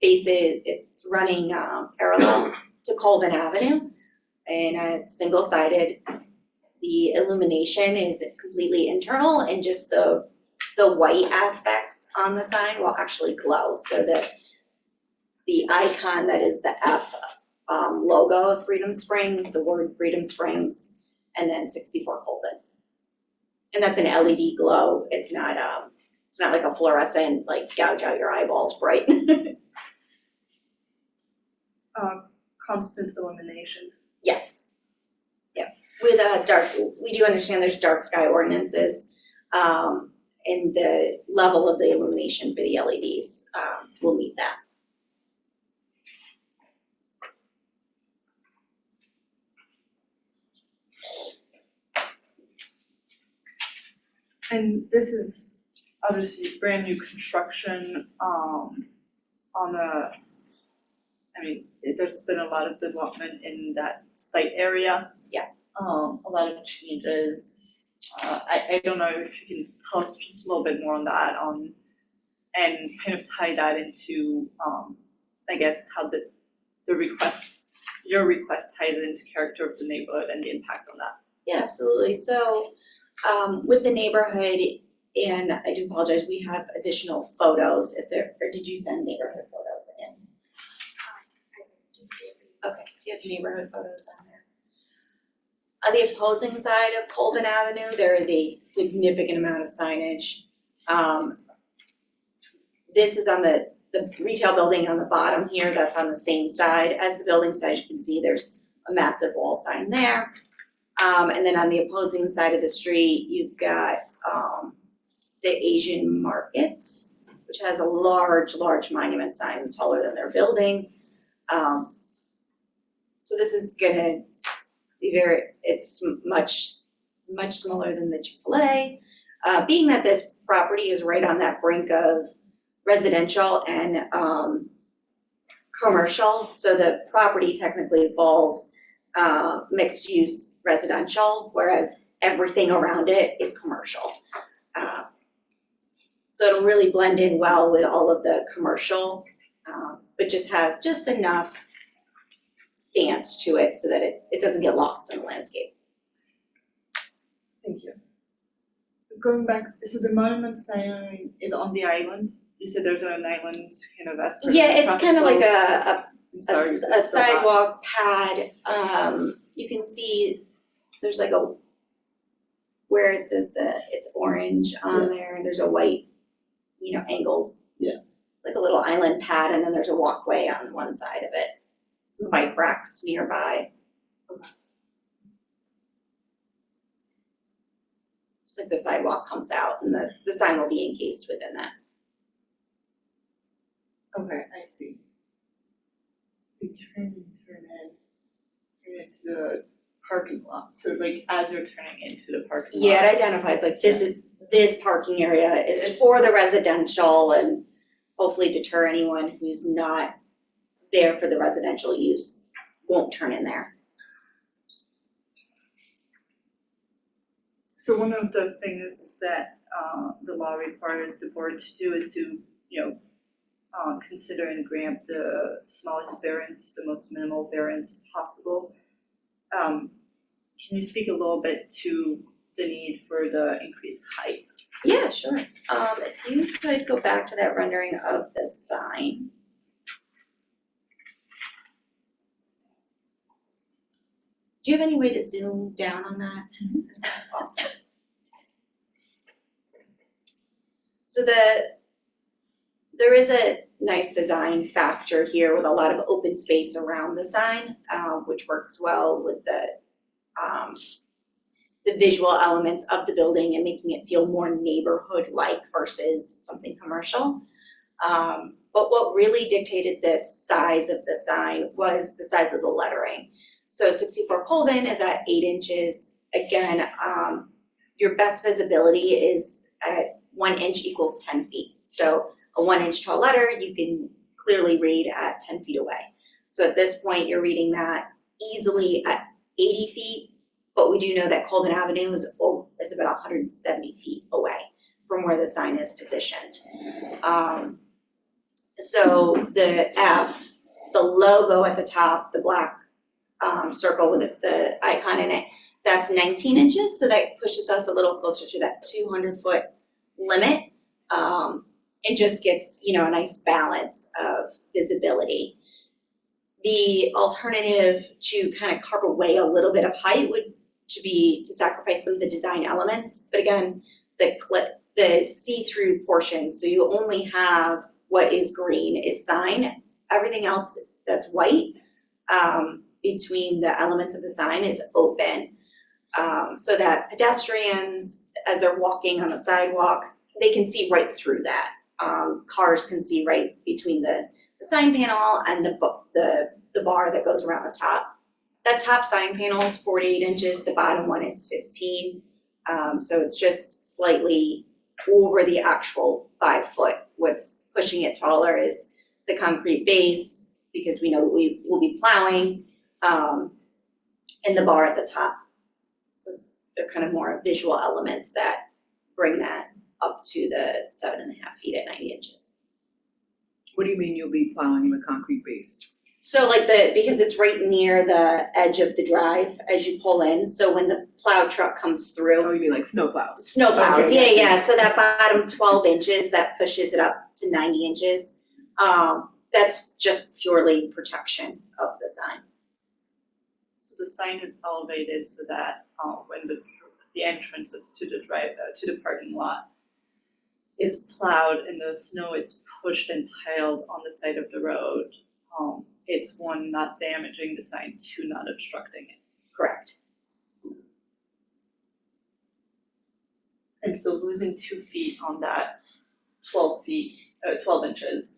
It's running parallel to Colvin Avenue, and it's single-sided. The illumination is completely internal, and just the white aspects on the sign will actually glow, so that the icon that is the F logo of Freedom Springs, the word Freedom Springs, and then 64 Colvin. And that's an LED glow. It's not like a fluorescent, like gouge out your eyeballs bright. Constant illumination. Yes. Yeah. With we do understand there's dark sky ordinances, and the level of the illumination for the LEDs will meet that. And this is obviously brand new construction, there's been a lot of development in that site area. Yeah. A lot of changes. I don't know if you can tell us just a little bit more on that, and kind of tie that into, I guess, how your request ties into character of the neighborhood and the impact on that. Yeah, absolutely. So with the neighborhood, and I do apologize, we have additional photos or did you send neighborhood photos in? Okay, do you have neighborhood photos on there? On the opposing side of Colvin Avenue, there is a significant amount of signage. This is on the retail building on the bottom here, that's on the same side as the building, so as you can see, there's a massive wall sign there. And then on the opposing side of the street, you've got the Asian Market, which has a large monument sign taller than their building. So this is gonna be it's much smaller than the Chick-fil-A. Being that this property is right on that brink of residential and commercial, so the property technically falls mixed use residential, whereas everything around it is commercial. So it'll really blend in well with all of the commercial, but just have just enough stance to it so that it doesn't get lost in the landscape. Thank you. Going back, so the monument sign is on the island? You said there's an island kind of as per the Yeah, it's traffic kind of like flow? I'm sorry, a sidewalk pad. You can see there's like where it says it's orange on there, and there's a white angled. Yeah. It's like a little island pad, and then there's a walkway on one side of it. Some bike racks nearby. Just like the sidewalk comes out, and the sign will be encased within that. Okay, I see. We turn into the parking lot, so like as you're turning into the parking lot. Yeah, it identifies like this parking area is for the residential and hopefully deter anyone who's not there for the residential use, won't turn in there. So one of the things that the law requires the board to do is to, consider and grant the smallest variance, the most minimal variance possible. Can you speak a little bit to the need for the increased height? Yeah, sure. If you could go back to that rendering of the sign. Do you have any way to zoom down on that? Awesome. So there is a nice design factor here with a lot of open space around the sign, which works well with the visual elements of the building and making it feel more neighborhood-like versus something commercial. But what really dictated the size of the sign was the size of the lettering. So 64 Colvin is at 8 inches. Again, your best visibility is at 1 inch equals 10 feet. So a 1 inch tall letter, you can clearly read at 10 feet away. So at this point, you're reading that easily at 80 feet, but we do know that Colvin Avenue is about 170 feet away from where the sign is positioned. So the logo at the top, the black circle with the icon in it, that's 19 inches, so that pushes us a little closer to that 200-foot limit. It just gets, a nice balance of visibility. The alternative to kind of carve away a little bit of height would be to sacrifice some of the design elements. But again, the see-through portions, so you only have what is green is sign. Everything else that's white between the elements of the sign is open. So that pedestrians, as they're walking on the sidewalk, they can see right through that. Cars can see right between the sign panel and the bar that goes around the top. That top sign panel is 48 inches, the bottom one is 15. So it's just slightly over the actual 5 foot. What's pushing it taller is the concrete base, because we know we will be plowing, and the bar at the top. So they're kind of more visual elements that bring that up to the 7.5 feet at 90 inches. What do you mean you'll be plowing the concrete base? So because it's right near the edge of the drive as you pull in, so when the plow truck comes through. Oh, you mean like snow plows? Snow plows, Okay. yeah. So that bottom 12 inches, that pushes it up to 90 inches. That's just purely protection of the sign. So the sign is elevated so that when the entrance to the parking lot is plowed and the snow is pushed and piled on the side of the road, it's one, not damaging the sign, two, not obstructing it. Correct. And so losing 2 feet on that 12 inches.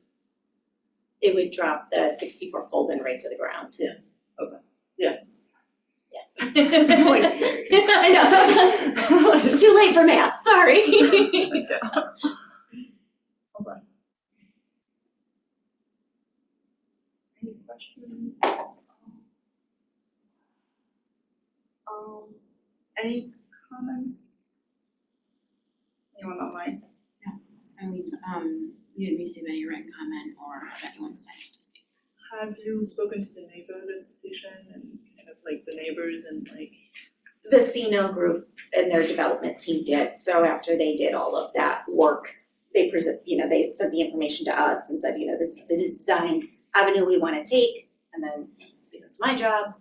It would drop the 64 Colvin right to the ground. Yeah. Okay. Yeah. Yeah. I know. It's too late for math, sorry. Okay. Any questions? Any comments? Anyone online? And we didn't receive any written comment or have anyone decided to speak. Have you spoken to the neighborhood association and kind of like the neighbors and like? The Vecino group and their development team did. So after they did all of that work, they they sent the information to us and said, this is the design avenue we want to take. And then it's my job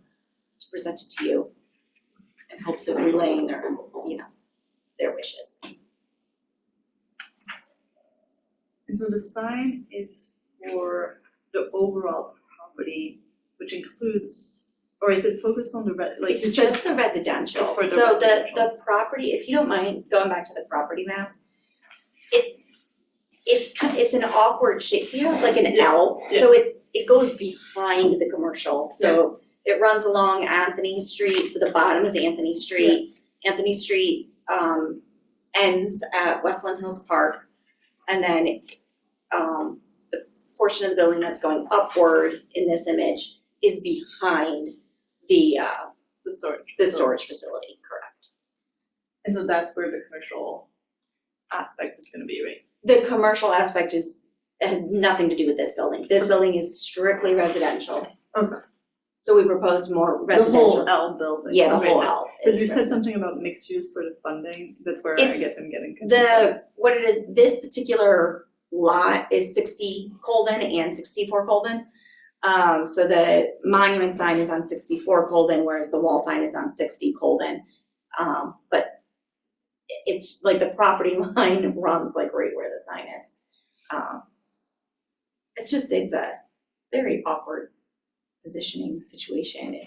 to present it to you in hopes of relaying their wishes. And so the sign is for the overall property, which includes, or is it focused on the, It's just the residential. It's for the So residential. the property, if you don't mind going back to the property map, it's an awkward shape. See how it's like an L? So it goes behind the commercial. So it runs along Anthony Street, so the bottom is Anthony Street. Anthony Street ends at Westland Hills Park, and then the portion of the building that's going upward in this image is behind the storage facility, correct. And so that's where the commercial aspect is gonna be, right? The commercial aspect had nothing to do with this building. This building is strictly residential. Okay. So we proposed more The residential. whole L building. Yeah, the Okay, whole but- L. But is you said residential. something about mixed use for the funding, that's where I It's guess I'm getting confused. What it is, this particular lot is 60 Colden and 64 Colden. So the monument sign is on 64 Colden, whereas the wall sign is on 60 Colden. But it's like the property line runs like right where the sign is. It's a very awkward positioning situation.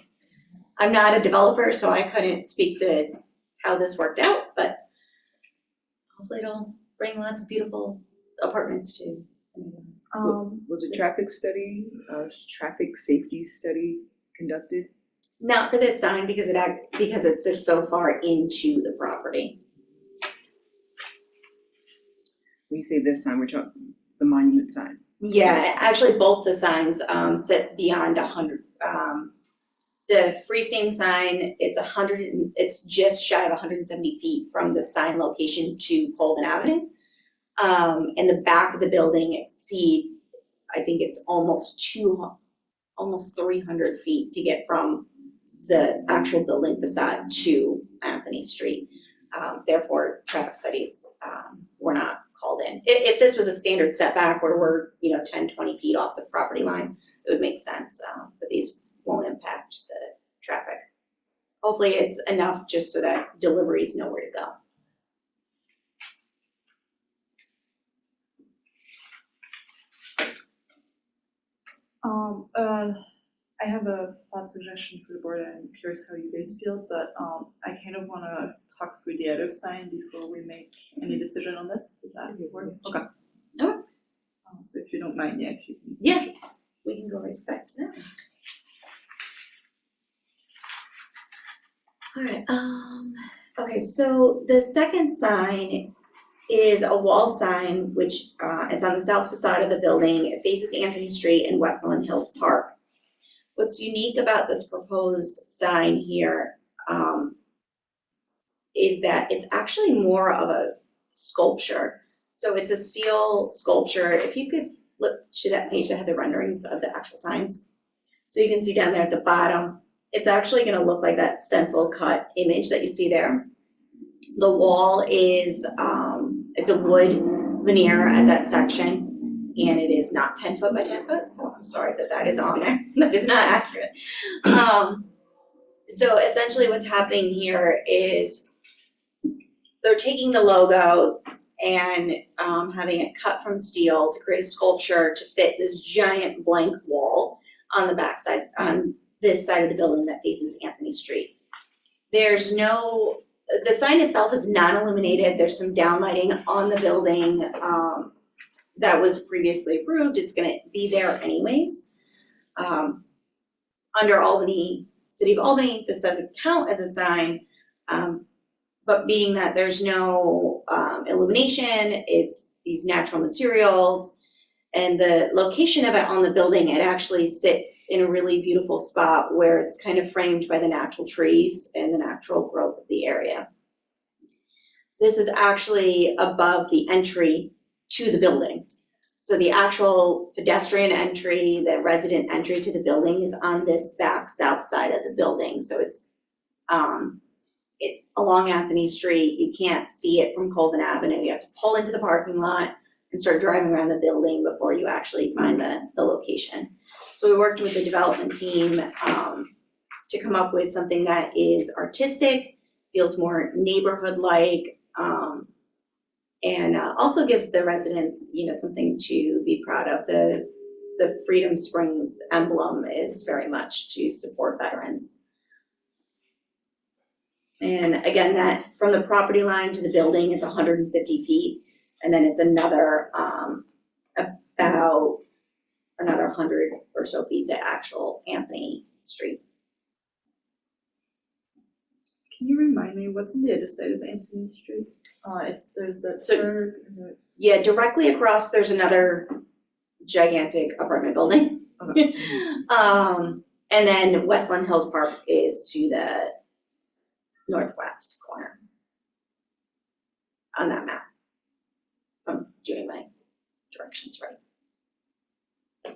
I'm not a developer, so I couldn't speak to how this worked out, but hopefully it'll bring lots of beautiful apartments to. Was a traffic study, traffic safety study conducted? Not for this sign because it sits so far into the property. When you say this sign, we're talking the monument sign. Yeah, actually both the signs sit beyond 100. The freestanding sign, it's just shy of 170 feet from the sign location to Colden Avenue. And the back of the building exceed, I think it's almost 300 feet to get from the actual building facade to Anthony Street. Therefore, traffic studies were not called in. If this was a standard setback where we're 10, 20 feet off the property line, it would make sense, but these won't impact the traffic. Hopefully it's enough just so that deliveries know where to go. I have a thought suggestion for the board. I'm curious how you guys feel, but I kind of want to talk through the other sign before we make any decision on this. Does that work? Okay. Okay. So if you don't mind, if you can. Yeah, we can go right back to that. All right. Okay, so the second sign is a wall sign, which it's on the south facade of the building. It faces Anthony Street and Westland Hills Park. What's unique about this proposed sign here is that it's actually more of a sculpture. So it's a steel sculpture. If you could flip to that page that had the renderings of the actual signs. So you can see down there at the bottom, it's actually going to look like that stencil cut image that you see there. The wall is, it's a wood veneer at that section, and it is not 10 foot by 10 foot, so I'm sorry that is on there. That is not accurate. So essentially what's happening here is they're taking the logo and having it cut from steel to create a sculpture to fit this giant blank wall on the backside, on this side of the building that faces Anthony Street. The sign itself is non-illuminated. There's some downlighting on the building that was previously approved. It's going to be there anyways. Under Albany, City of Albany, this doesn't count as a sign, but being that there's no illumination, it's these natural materials, and the location of it on the building, it actually sits in a really beautiful spot where it's kind of framed by the natural trees and the natural growth of the area. This is actually above the entry to the building. So the actual pedestrian entry, the resident entry to the building is on this back south side of the building. So it's along Anthony Street. You can't see it from Colden Avenue. You have to pull into the parking lot and start driving around the building before you actually find the location. So we worked with the development team to come up with something that is artistic, feels more neighborhood-like, And also gives the residents, something to be proud of. The Freedom Springs emblem is very much to support veterans. And again, that from the property line to the building, it's 150 feet. And then it's about another 100 or so feet to actual Anthony Street. Can you remind me, what's on the other side of Anthony Street? There's that So- third. Yeah, directly across, there's another gigantic apartment building. Okay. And then Westland Hills Park is to the northwest corner on that map. I'm doing my directions right.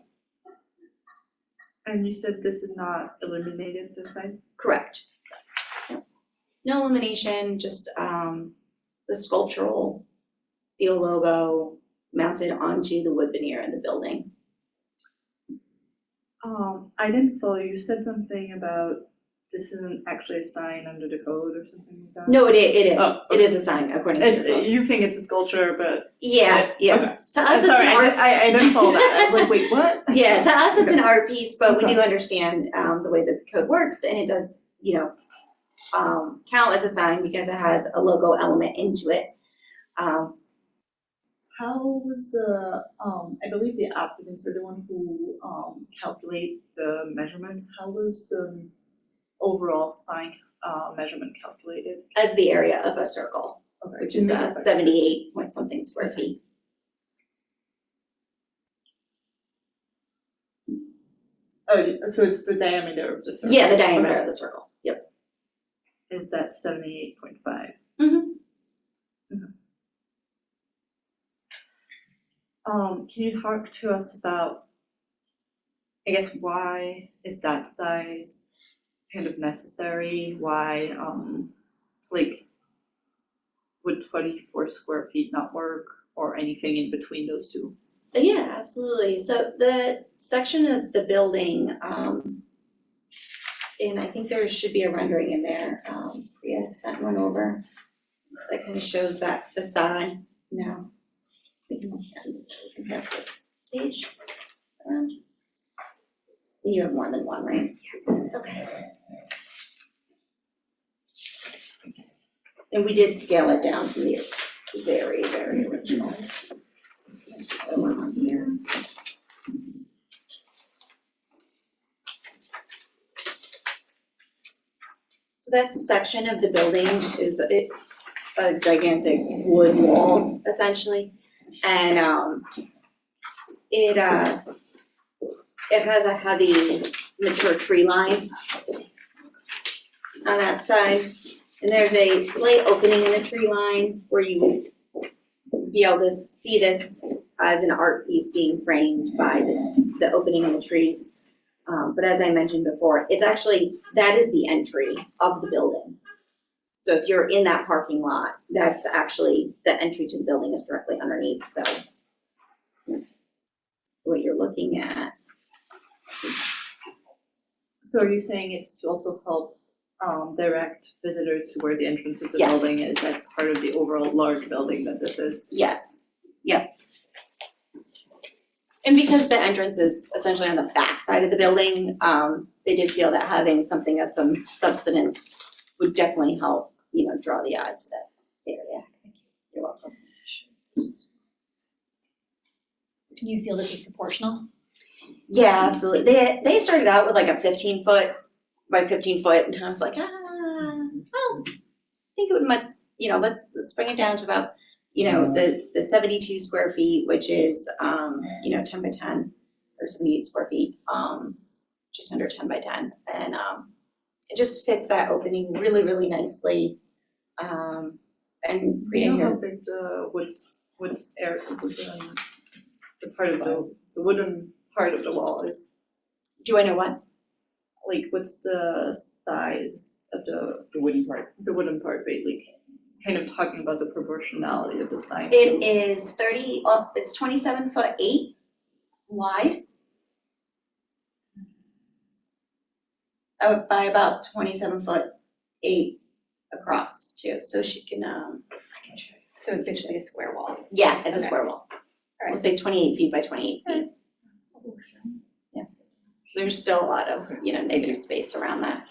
And you said this is not illuminated this side? Correct. Yep. No illumination, just the sculptural steel logo mounted onto the wood veneer in the building. I didn't follow. You said something about this isn't actually a sign under the code or something like that? No, it is. Oh, It is a sign according to the code. You think it's a sculpture, but. Yeah, yeah. Okay. To us, I'm it's sorry, an art. I didn't follow that. I was like, wait, what? Yeah, to us, it's an art piece, but we Okay. do understand the way that the code works, and it does, count as a sign because it has a logo element into it. How was the, I believe the applicants are the one who calculate the measurement. How was the overall sign measurement calculated? As the area of a circle, Okay. which is 78 point something square feet. Oh, so it's the diameter of the circle? Yeah, the diameter Okay. of the circle. Yep. Is that 78.5? Mm-hmm. Can you talk to us about, I guess, why is that size kind of necessary? Why, would 24 square feet not work, or anything in between those two? Yeah, absolutely. So the section of the building, and I think there should be a rendering in there. Priya sent one over that kind of shows that facade. Now, we can pass this page around. You have more than one, right? Okay. And we did scale it down from the very, very original. The one on here. So that section of the building is a gigantic wood wall, essentially. And it has a heavy mature tree line on that side. And there's a slight opening in the tree line where you would be able to see this as an art piece being framed by the opening in the trees. But as I mentioned before, it's actually, that is the entry of the building. So if you're in that parking lot, that's actually, the entry to the building is directly underneath, so what you're looking at. So are you saying it's to also help direct visitors to where the entrance of the Yes. building is as part of the overall large building that this is? Yes, yep. And because the entrance is essentially on the back side of the building, they did feel that having something of some substance would definitely help, draw the eye to that area. You're welcome. Do you feel this is proportional? Yeah, absolutely. They started out with like a 15-foot by 15-foot, and I was like, I don't think it would much, let's bring it down to about, the 72 square feet, which is, 10 by 10, or 78 square feet, just under 10 by 10. And it just fits that opening really, really nicely. And Do you know how big the the part of the wooden part of the wall is? do I know what? Like, what's the size of the wooden part? The wooden part, right? Like, kind of talking about the proportionality of the sign. It is it's 27'8" wide. By about 27'8" across too, so she can, I can show you. So it's basically a square wall. Yeah, it's a Okay. square wall. All We'll right. say 28 feet by 28 feet. Yeah. So there's still a lot of, negative space around that.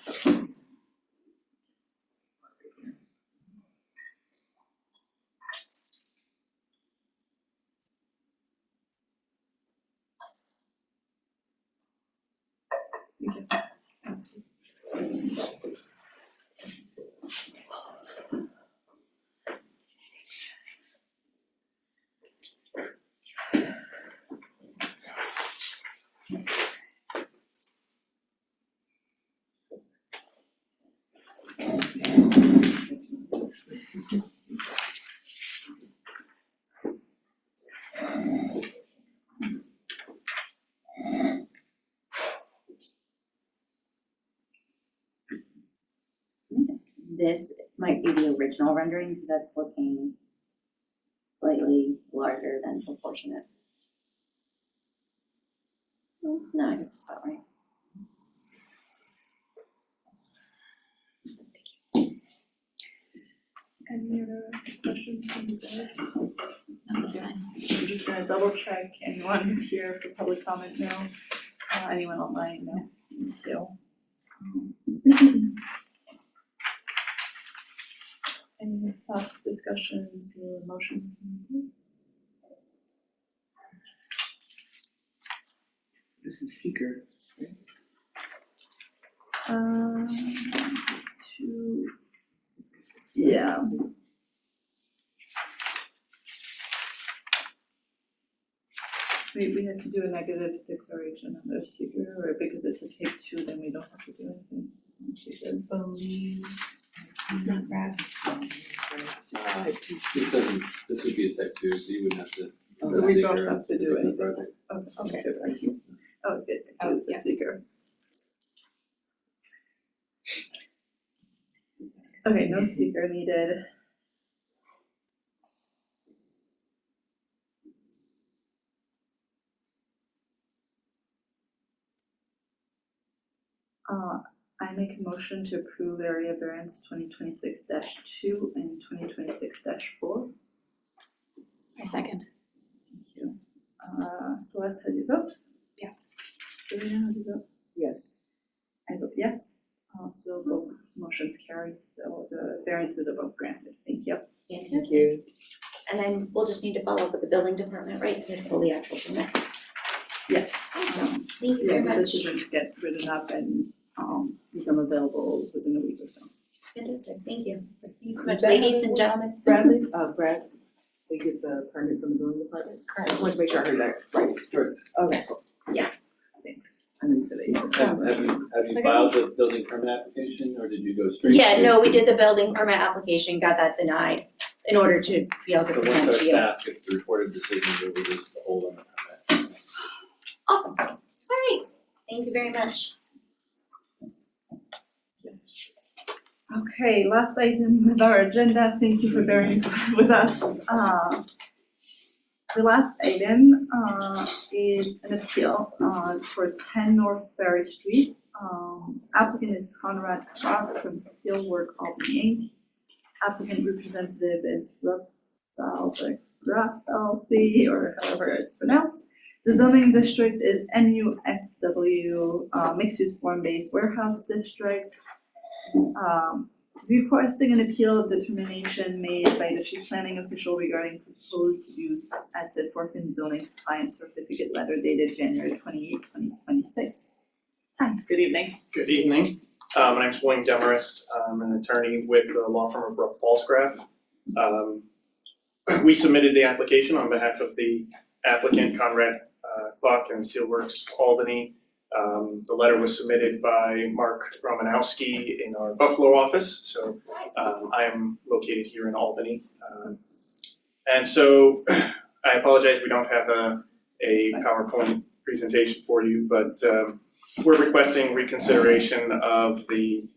This might be the original rendering because that's looking slightly larger than proportionate. No, I guess it's about right. Any other questions from the board? No, that's fine. I'm just gonna double check anyone here for public comment, no? Anyone online, no? Thank you. Any thoughts, discussions, or motions? This is seeker. Yeah. We have to do a negative declaration under seeker, or because it's a take two, then we don't have to do anything on seeker. Believe. This would be a type 2, so you wouldn't have to. So we don't have to do anything. Project. Okay, thank you. Oh, good, Oh, the yes. seeker. Okay, no seeker needed. I make a motion to approve area variance 2026-2 and 2026-4. I second. Thank you. Celeste, how do you vote? Yes. Serena, how do you vote? Yes. I vote yes. So both motions carried, so the variances are both granted. Thank you. Fantastic. And then we'll just need to follow up with the building department, right, to pull the actual permit. Yeah. Awesome. Thank you very Yeah, the much. decisions get written up and become available within a week or so. Fantastic. Thank you. Thank you so much, Is that ladies how it and works? gentlemen. Bradley, Brad, they get the permit from the building department? I just wanted to make sure I heard that right. Sure. Okay. Yeah. Thanks. I know you said it. Have you filed the building permit application, or did you go straight? Yeah, to- no, we did the building permit application, got that denied in order to be able to So once present our to you. staff gets the recorded decision, we'll release the hold on the permit. Awesome. All right. Thank you very much. Okay, last item with our agenda. Thank you for bearing with us. The last item is an appeal for 10 North Ferry Street. Applicant is Conrad Clark from Steelwork Albany, Inc. Applicant representative is Ruff LC, or however it's pronounced. The zoning district is MUFW, mixed-use form-based warehouse district. Requesting an appeal of determination made by the chief planning official regarding proposed use as set forth in zoning compliance certificate letter dated January 28, 2026. Hi, good evening. Good evening. My name's William Demarest. I'm an attorney with the law firm of Rupp Falsgraf. We submitted the application on behalf of the applicant, Conrad Clark and Steelworks Albany. The letter was submitted by Mark Romanowski in our Buffalo office, so I am located here in Albany. And so I apologize, we don't have a PowerPoint presentation for you, but we're requesting reconsideration of the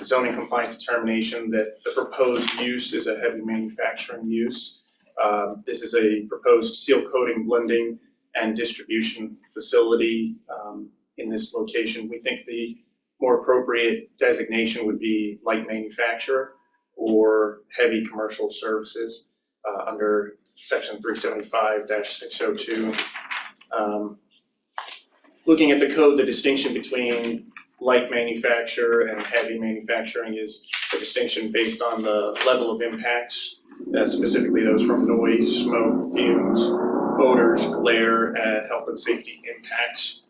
zoning compliance determination that the proposed use is a heavy manufacturing use. This is a proposed seal coating, blending, and distribution facility in this location. We think the more appropriate designation would be light manufacturer or heavy commercial services. under section 375-602. Looking at the code, the distinction between light manufacture and heavy manufacturing is a distinction based on the level of impacts, specifically those from noise, smoke, fumes, odors, glare, and health and safety impacts.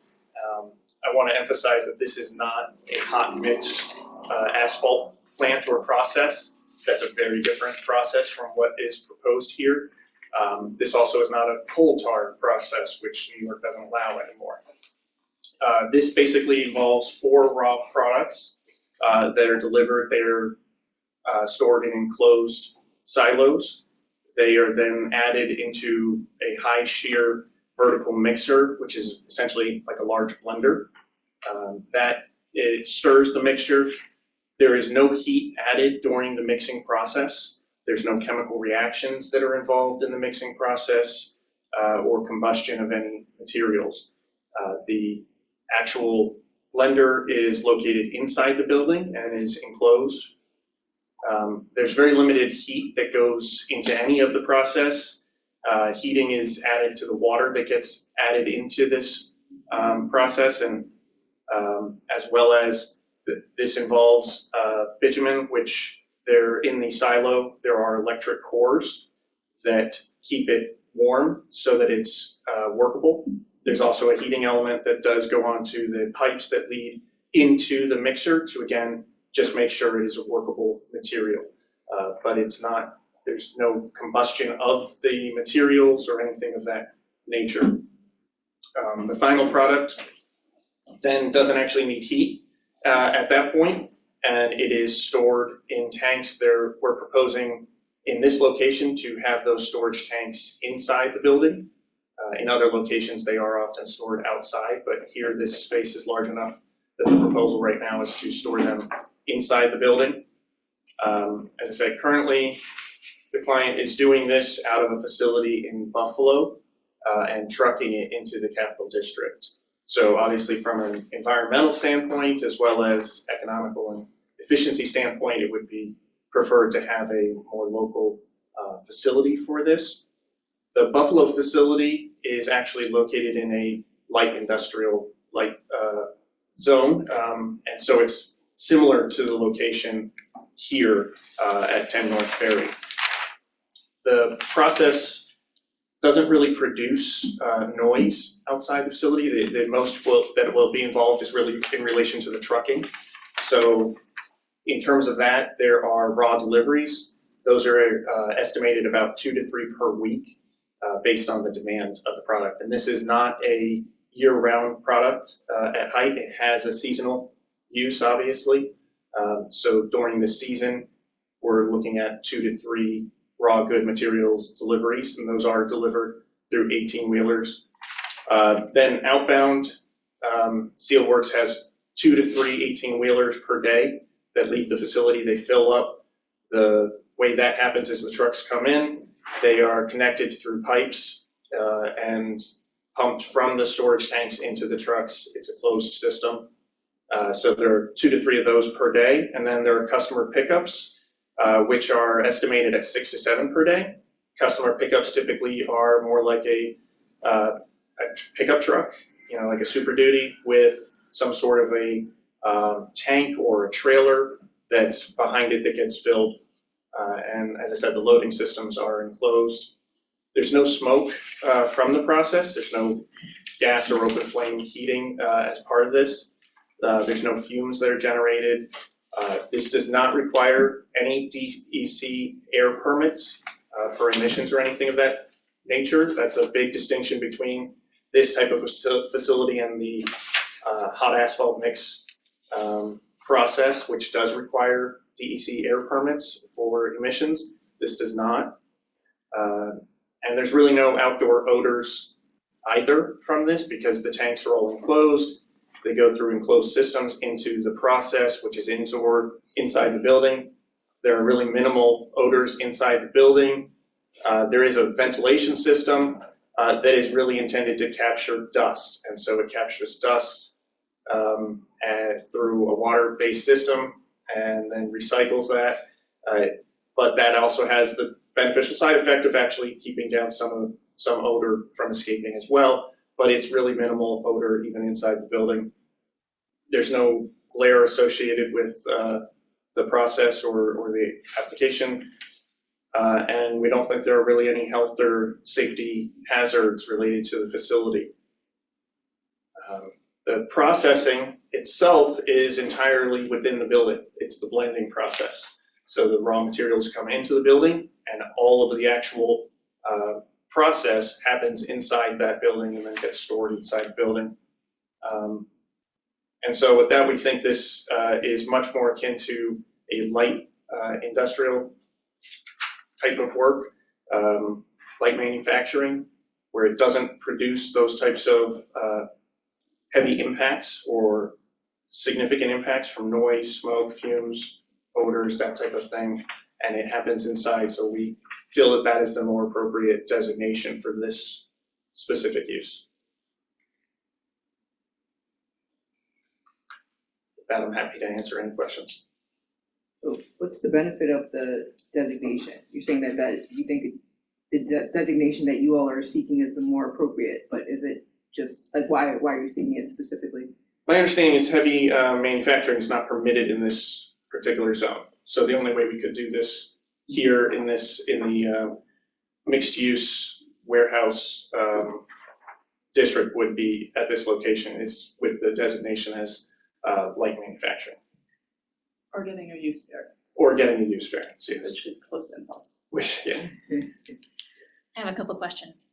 I want to emphasize that this is not a hot mix asphalt plant or process. That's a very different process from what is proposed here. This also is not a coal tar process, which New York doesn't allow anymore. This basically involves 4 raw products that are delivered. They're stored in enclosed silos. They are then added into a high shear vertical mixer, which is essentially like a large blender. That it stirs the mixture. There is no heat added during the mixing process. There's no chemical reactions that are involved in the mixing process or combustion of any materials. The actual blender is located inside the building and is enclosed. There's very limited heat that goes into any of the process. Heating is added to the water that gets added into this process, and as well as this involves bitumen, which they're in the silo. There are electric cores that keep it warm so that it's workable. There's also a heating element that does go onto the pipes that lead into the mixer to, again, just make sure it is a workable material. But it's not, there's no combustion of the materials or anything of that nature. The final product then doesn't actually need heat at that point, and it is stored in tanks. We're proposing in this location to have those storage tanks inside the building. In other locations, they are often stored outside, but here this space is large enough that the proposal right now is to store them inside the building. As I said, currently the client is doing this out of a facility in Buffalo and trucking it into the Capital District. So obviously from an environmental standpoint, as well as economical and efficiency standpoint, it would be preferred to have a more local facility for this. The Buffalo facility is actually located in a light industrial zone, and so it's similar to the location here at 10 North Ferry. The process doesn't really produce noise outside the facility. The most that will be involved is really in relation to the trucking. So in terms of that, there are raw deliveries. Those are estimated about 2 to 3 per week based on the demand of the product. And this is not a year-round product at height. It has a seasonal use, obviously. So during the season, we're looking at 2 to 3 raw good materials deliveries, and those are delivered through 18-wheelers. Then outbound, Steelworks has 2 to 3 18-wheelers per day that leave the facility. They fill up. The way that happens is the trucks come in, they are connected through pipes and pumped from the storage tanks into the trucks. It's a closed system. So there are 2 to 3 of those per day, and then there are customer pickups, which are estimated at 6 to 7 per day. Customer pickups typically are more like a pickup truck, like a Super Duty with some sort of a tank or a trailer that's behind it that gets filled. And as I said, the loading systems are enclosed. There's no smoke from the process. There's no gas or open flame heating as part of this. There's no fumes that are generated. This does not require any DEC air permits for emissions or anything of that nature. That's a big distinction between this type of facility and the hot asphalt mix process, which does require DEC air permits for emissions. This does not. And there's really no outdoor odors either from this because the tanks are all enclosed. They go through enclosed systems into the process, which is inside the building. There are really minimal odors inside the building. There is a ventilation system that is really intended to capture dust. And so it captures dust through a water-based system and then recycles that. But that also has the beneficial side effect of actually keeping down some odor from escaping as well, but it's really minimal odor even inside the building. There's no glare associated with the process or the application, and we don't think there are really any health or safety hazards related to the facility. The processing itself is entirely within the building. It's the blending process. So the raw materials come into the building, and all of the actual process happens inside that building and then gets stored inside the building. And so with that, we think this is much more akin to a light industrial type of work, light manufacturing, where it doesn't produce those types of heavy impacts or significant impacts from noise, smoke, fumes, odors, that type of thing, and it happens inside. So we feel that that is the more appropriate designation for this specific use. With that, I'm happy to answer any questions. So what's the benefit of the designation? You're saying that you think the designation that you all are seeking is the more appropriate, but is it just, like, why are you seeking it specifically? My understanding is heavy manufacturing is not permitted in this particular zone. So the only way we could do this here in the mixed use warehouse district would be at this location, is with the designation as light manufacturing. Or getting a use variance, Or getting a use variance, yes. which is close to impossible. Which, yes. I have a couple questions.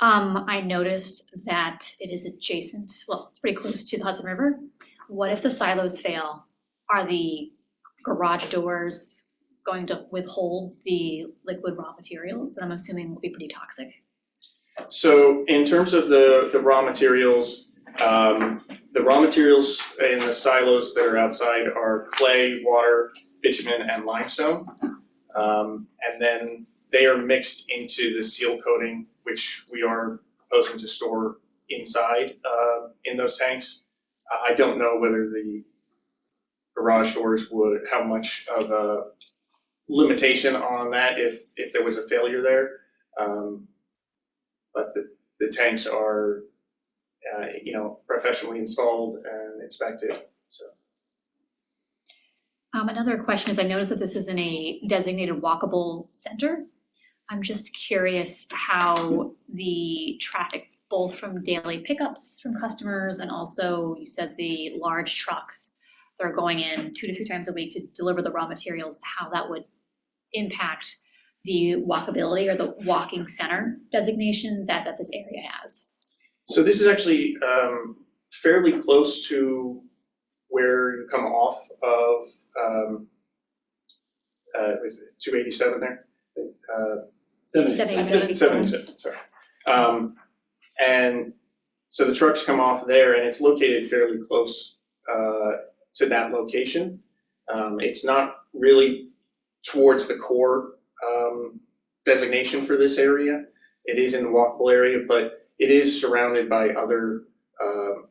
I noticed that it is adjacent, well, it's pretty close to the Hudson River. What if the silos fail? Are the garage doors going to withhold the liquid raw materials that I'm assuming will be pretty toxic? So in terms of the raw materials in the silos that are outside are clay, water, bitumen, and limestone. And then they are mixed into the seal coating, which we are proposing to store inside in those tanks. I don't know whether the garage doors would, how much of a limitation on that if there was a failure there. But the tanks are, professionally installed and inspected, so. Another question is, I noticed that this is in a designated walkable center. I'm just curious how the traffic, both from daily pickups from customers and also you said the large trucks that are going in 2 to 3 times a week to deliver the raw materials, how that would impact the walkability or the walking center designation that this area has. So this is actually fairly close to where you come off of 287 there. 787, sorry. And so the trucks come off there, and it's located fairly close to that location. It's not really towards the core designation for this area. It is in the walkable area, but it is surrounded by other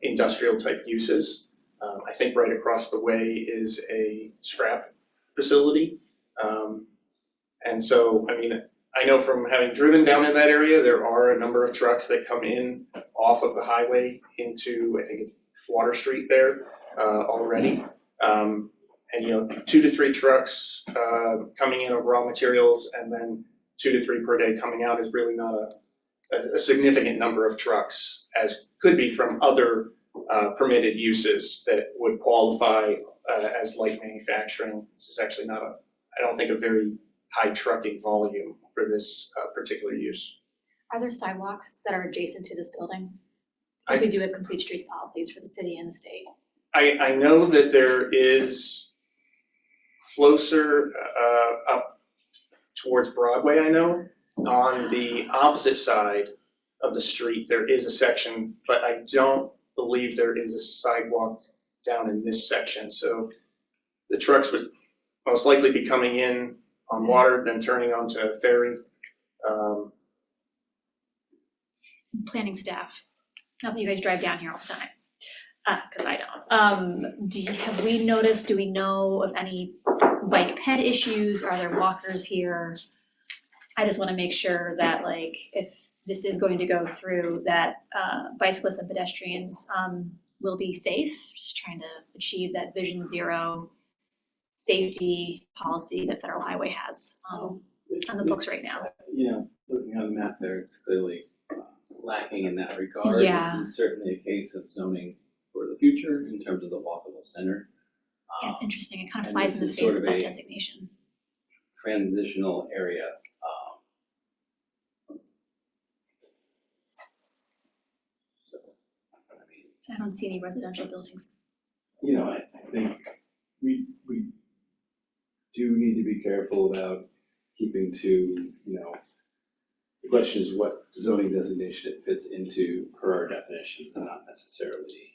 industrial type uses. I think right across the way is a scrap facility. And so, I mean, I know from having driven down in that area, there are a number of trucks that come in off of the highway into, I think it's Water Street there already. And 2 to 3 trucks coming in of raw materials and then 2 to 3 per day coming out is really not a significant number of trucks, as could be from other permitted uses that would qualify as light manufacturing. This is actually not I don't think a very high trucking volume for this particular use. Are there sidewalks that are adjacent to this building? Because we do have complete streets policies for the city and the state. I know that there is closer up towards Broadway, I know. On the opposite side of the street, there is a section, but I don't believe there is a sidewalk down in this section. So the trucks would most likely be coming in on Water, then turning onto a ferry. Planning staff, not that you guys drive down here all the time, because I don't. Have we noticed, do we know of any bike ped issues? Are there walkers here? I just want to make sure that like, if this is going to go through, that bicyclists and pedestrians will be safe, just trying to achieve that Vision Zero safety policy that Federal Highway has on the books right now. You know, looking on the map there, it's clearly lacking in that regard. Yeah. This is certainly a case of zoning for the future in terms of the walkable center. Yeah, it's interesting. It kind of and flies this in the is face sort of of that a designation. Transitional area. So, I mean, I don't see any residential buildings. you know, I think we do need to be careful about keeping to, you know, the question is what zoning designation it fits into per our definitions and not necessarily,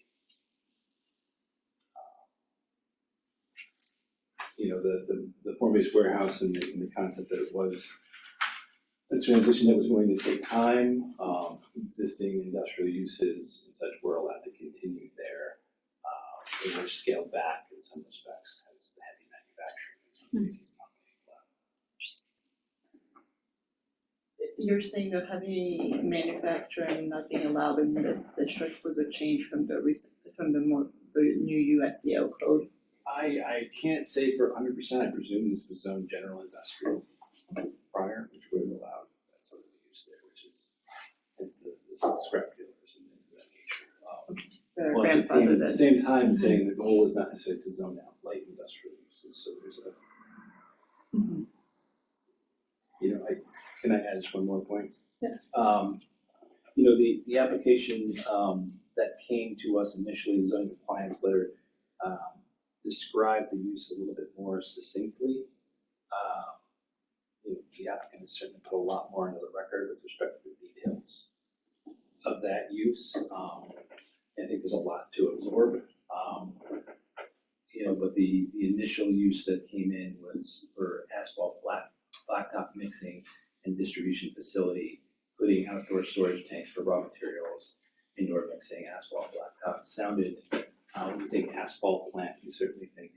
you know, the form-based warehouse and the concept that it was a transition that was going to take time. Existing industrial uses and such were allowed to continue there. They were scaled back in some respects, hence the heavy manufacturing in some cases not being allowed. You're saying the heavy manufacturing not being allowed in this district was a change from the new USDO code? I can't say for 100%. I presume this was zoned general industrial prior, which would have allowed that sort of use there, which is the scrap dealers and things of that nature. They're Well, at the grandfathered in. same time, saying the goal is not necessarily to zone out light industrial uses, so there's a, you know, can I add just one more point? Yeah. You know, the application that came to us initially, the zoning compliance letter, described the use a little bit more succinctly. You know, the applicant has certainly put a lot more into the record with respect to the details of that use. I think there's a lot to absorb. You know, but the initial use that came in was for asphalt blacktop mixing and distribution facility, including outdoor storage tanks for raw materials, indoor mixing, asphalt blacktop. Sounded, when you think asphalt plant, you certainly think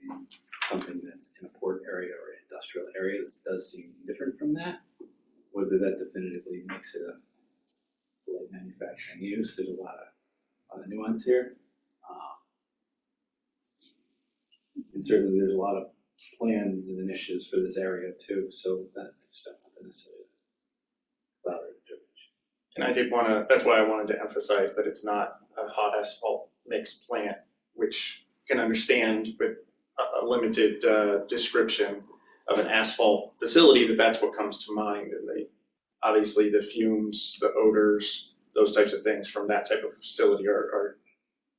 something that's in a port area or an industrial area. This does seem different from that. Whether that definitively makes it a light manufacturing use, there's a lot of nuance here. And certainly there's a lot of plans and initiatives for this area too, so that stuff not necessarily cloud or interpretation. And I did want to, that's why I wanted to emphasize that it's not a hot asphalt mix plant, which can understand with a limited description of an asphalt facility, that's what comes to mind. And obviously the fumes, the odors, those types of things from that type of facility are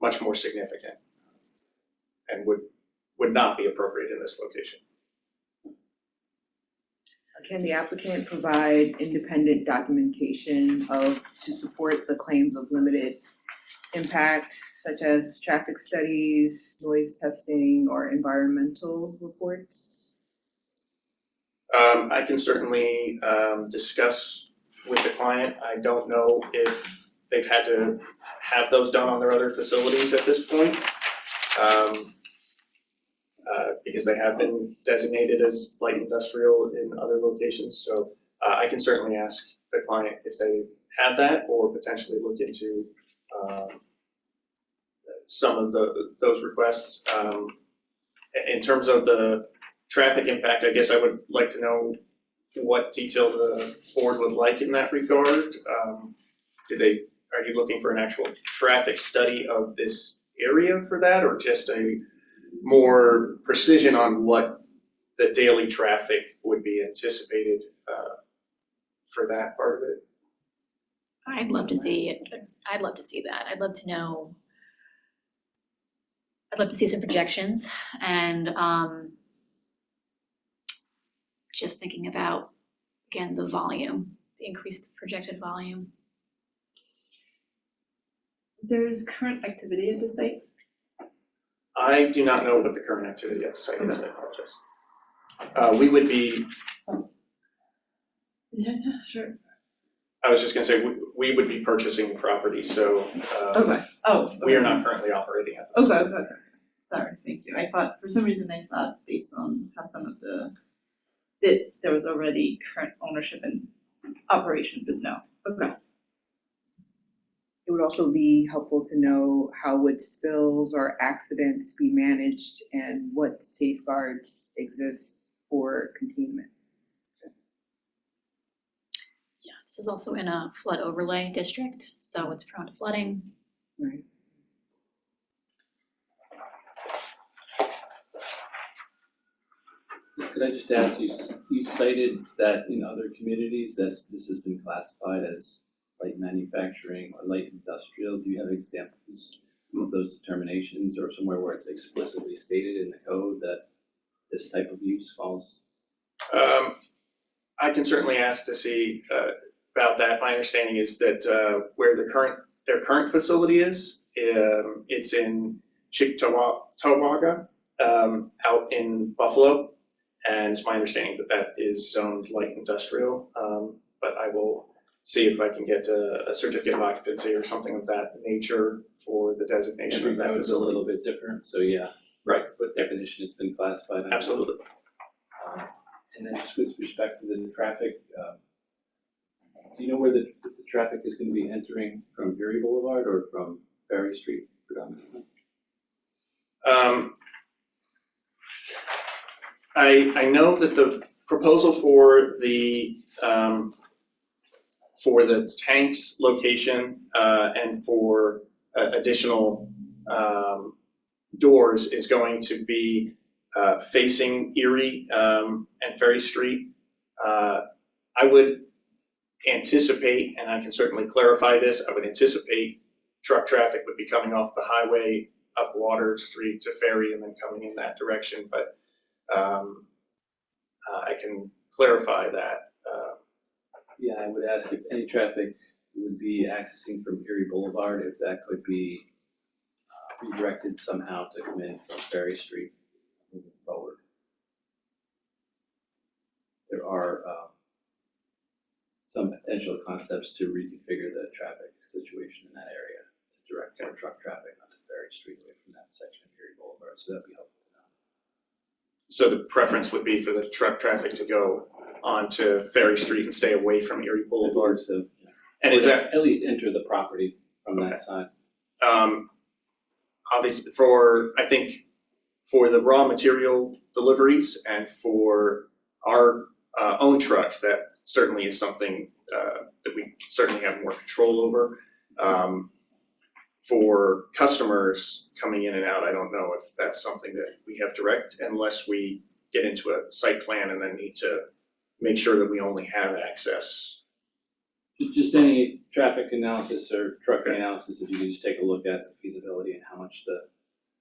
much more significant and would not be appropriate in this location. Can the applicant provide independent documentation to support the claims of limited impact, such as traffic studies, noise testing, or environmental reports? I can certainly discuss with the client. I don't know if they've had to have those done on their other facilities at this point, because they have been designated as light industrial in other locations. So I can certainly ask the client if they have that, or potentially look into some of those requests. In terms of the traffic impact, I guess I would like to know what detail the board would like in that regard. Are you looking for an actual traffic study of this area for that, or just a more precision on what the daily traffic would be anticipated for that part of it? I'd love to see it. I'd love to see that. I'd love to know. I'd love to see some projections and just thinking about, again, the volume, the increased projected volume. There's current activity at the site? I do not know what the current activity at the site is. I apologize. We would be. Yeah, sure. I was just going to say we would be purchasing property, so Okay. Oh. we are not currently operating at this. Okay. Sorry, thank you. I thought, for some reason, based on how some of that there was already current ownership and operation, but no. Okay. It would also be helpful to know how would spills or accidents be managed and what safeguards exist for containment. Yeah, this is also in a flood overlay district, so it's prone to flooding. Right. Could I just ask, you cited that in other communities, this has been classified as light manufacturing or light industrial. Do you have examples of those determinations or somewhere where it's explicitly stated in the code that this type of use falls? I can certainly ask to see about that. My understanding is that where their current facility is, it's in Cheektowaga, out in Buffalo, and it's my understanding that that is zoned light industrial. But I will see if I can get a certificate of occupancy or something of that nature for the designation of that That was a facility. little bit different, so yeah. Right. What definition has been classified? under? Absolutely. And then just with respect to the traffic, do you know where the traffic is going to be entering from Erie Boulevard or from Ferry Street predominantly? I know that the proposal for the tanks location and for additional doors is going to be facing Erie and Ferry Street. I would anticipate, and I can certainly clarify this, I would anticipate truck traffic would be coming off the highway up Water Street to Ferry and then coming in that direction, but I can clarify that. Yeah, I would ask if any traffic would be accessing from Erie Boulevard, if that could be redirected somehow to come in from Ferry Street moving forward. There are some potential concepts to reconfigure the traffic situation in that area to direct more truck traffic onto Ferry Street away from that section of Erie Boulevard, so that'd be helpful to know. So the preference would be for the truck traffic to go onto Ferry Street and stay away from Erie Boulevard. So, And is that, at least enter the property from Okay. that side? obviously, I think for the raw material deliveries and for our own trucks, that certainly is something that we certainly have more control over. For customers coming in and out, I don't know if that's something that we have direct unless we get into a site plan and then need to make sure that we only have access. Just any traffic analysis or truck analysis, if you could just take a look at the feasibility and how much the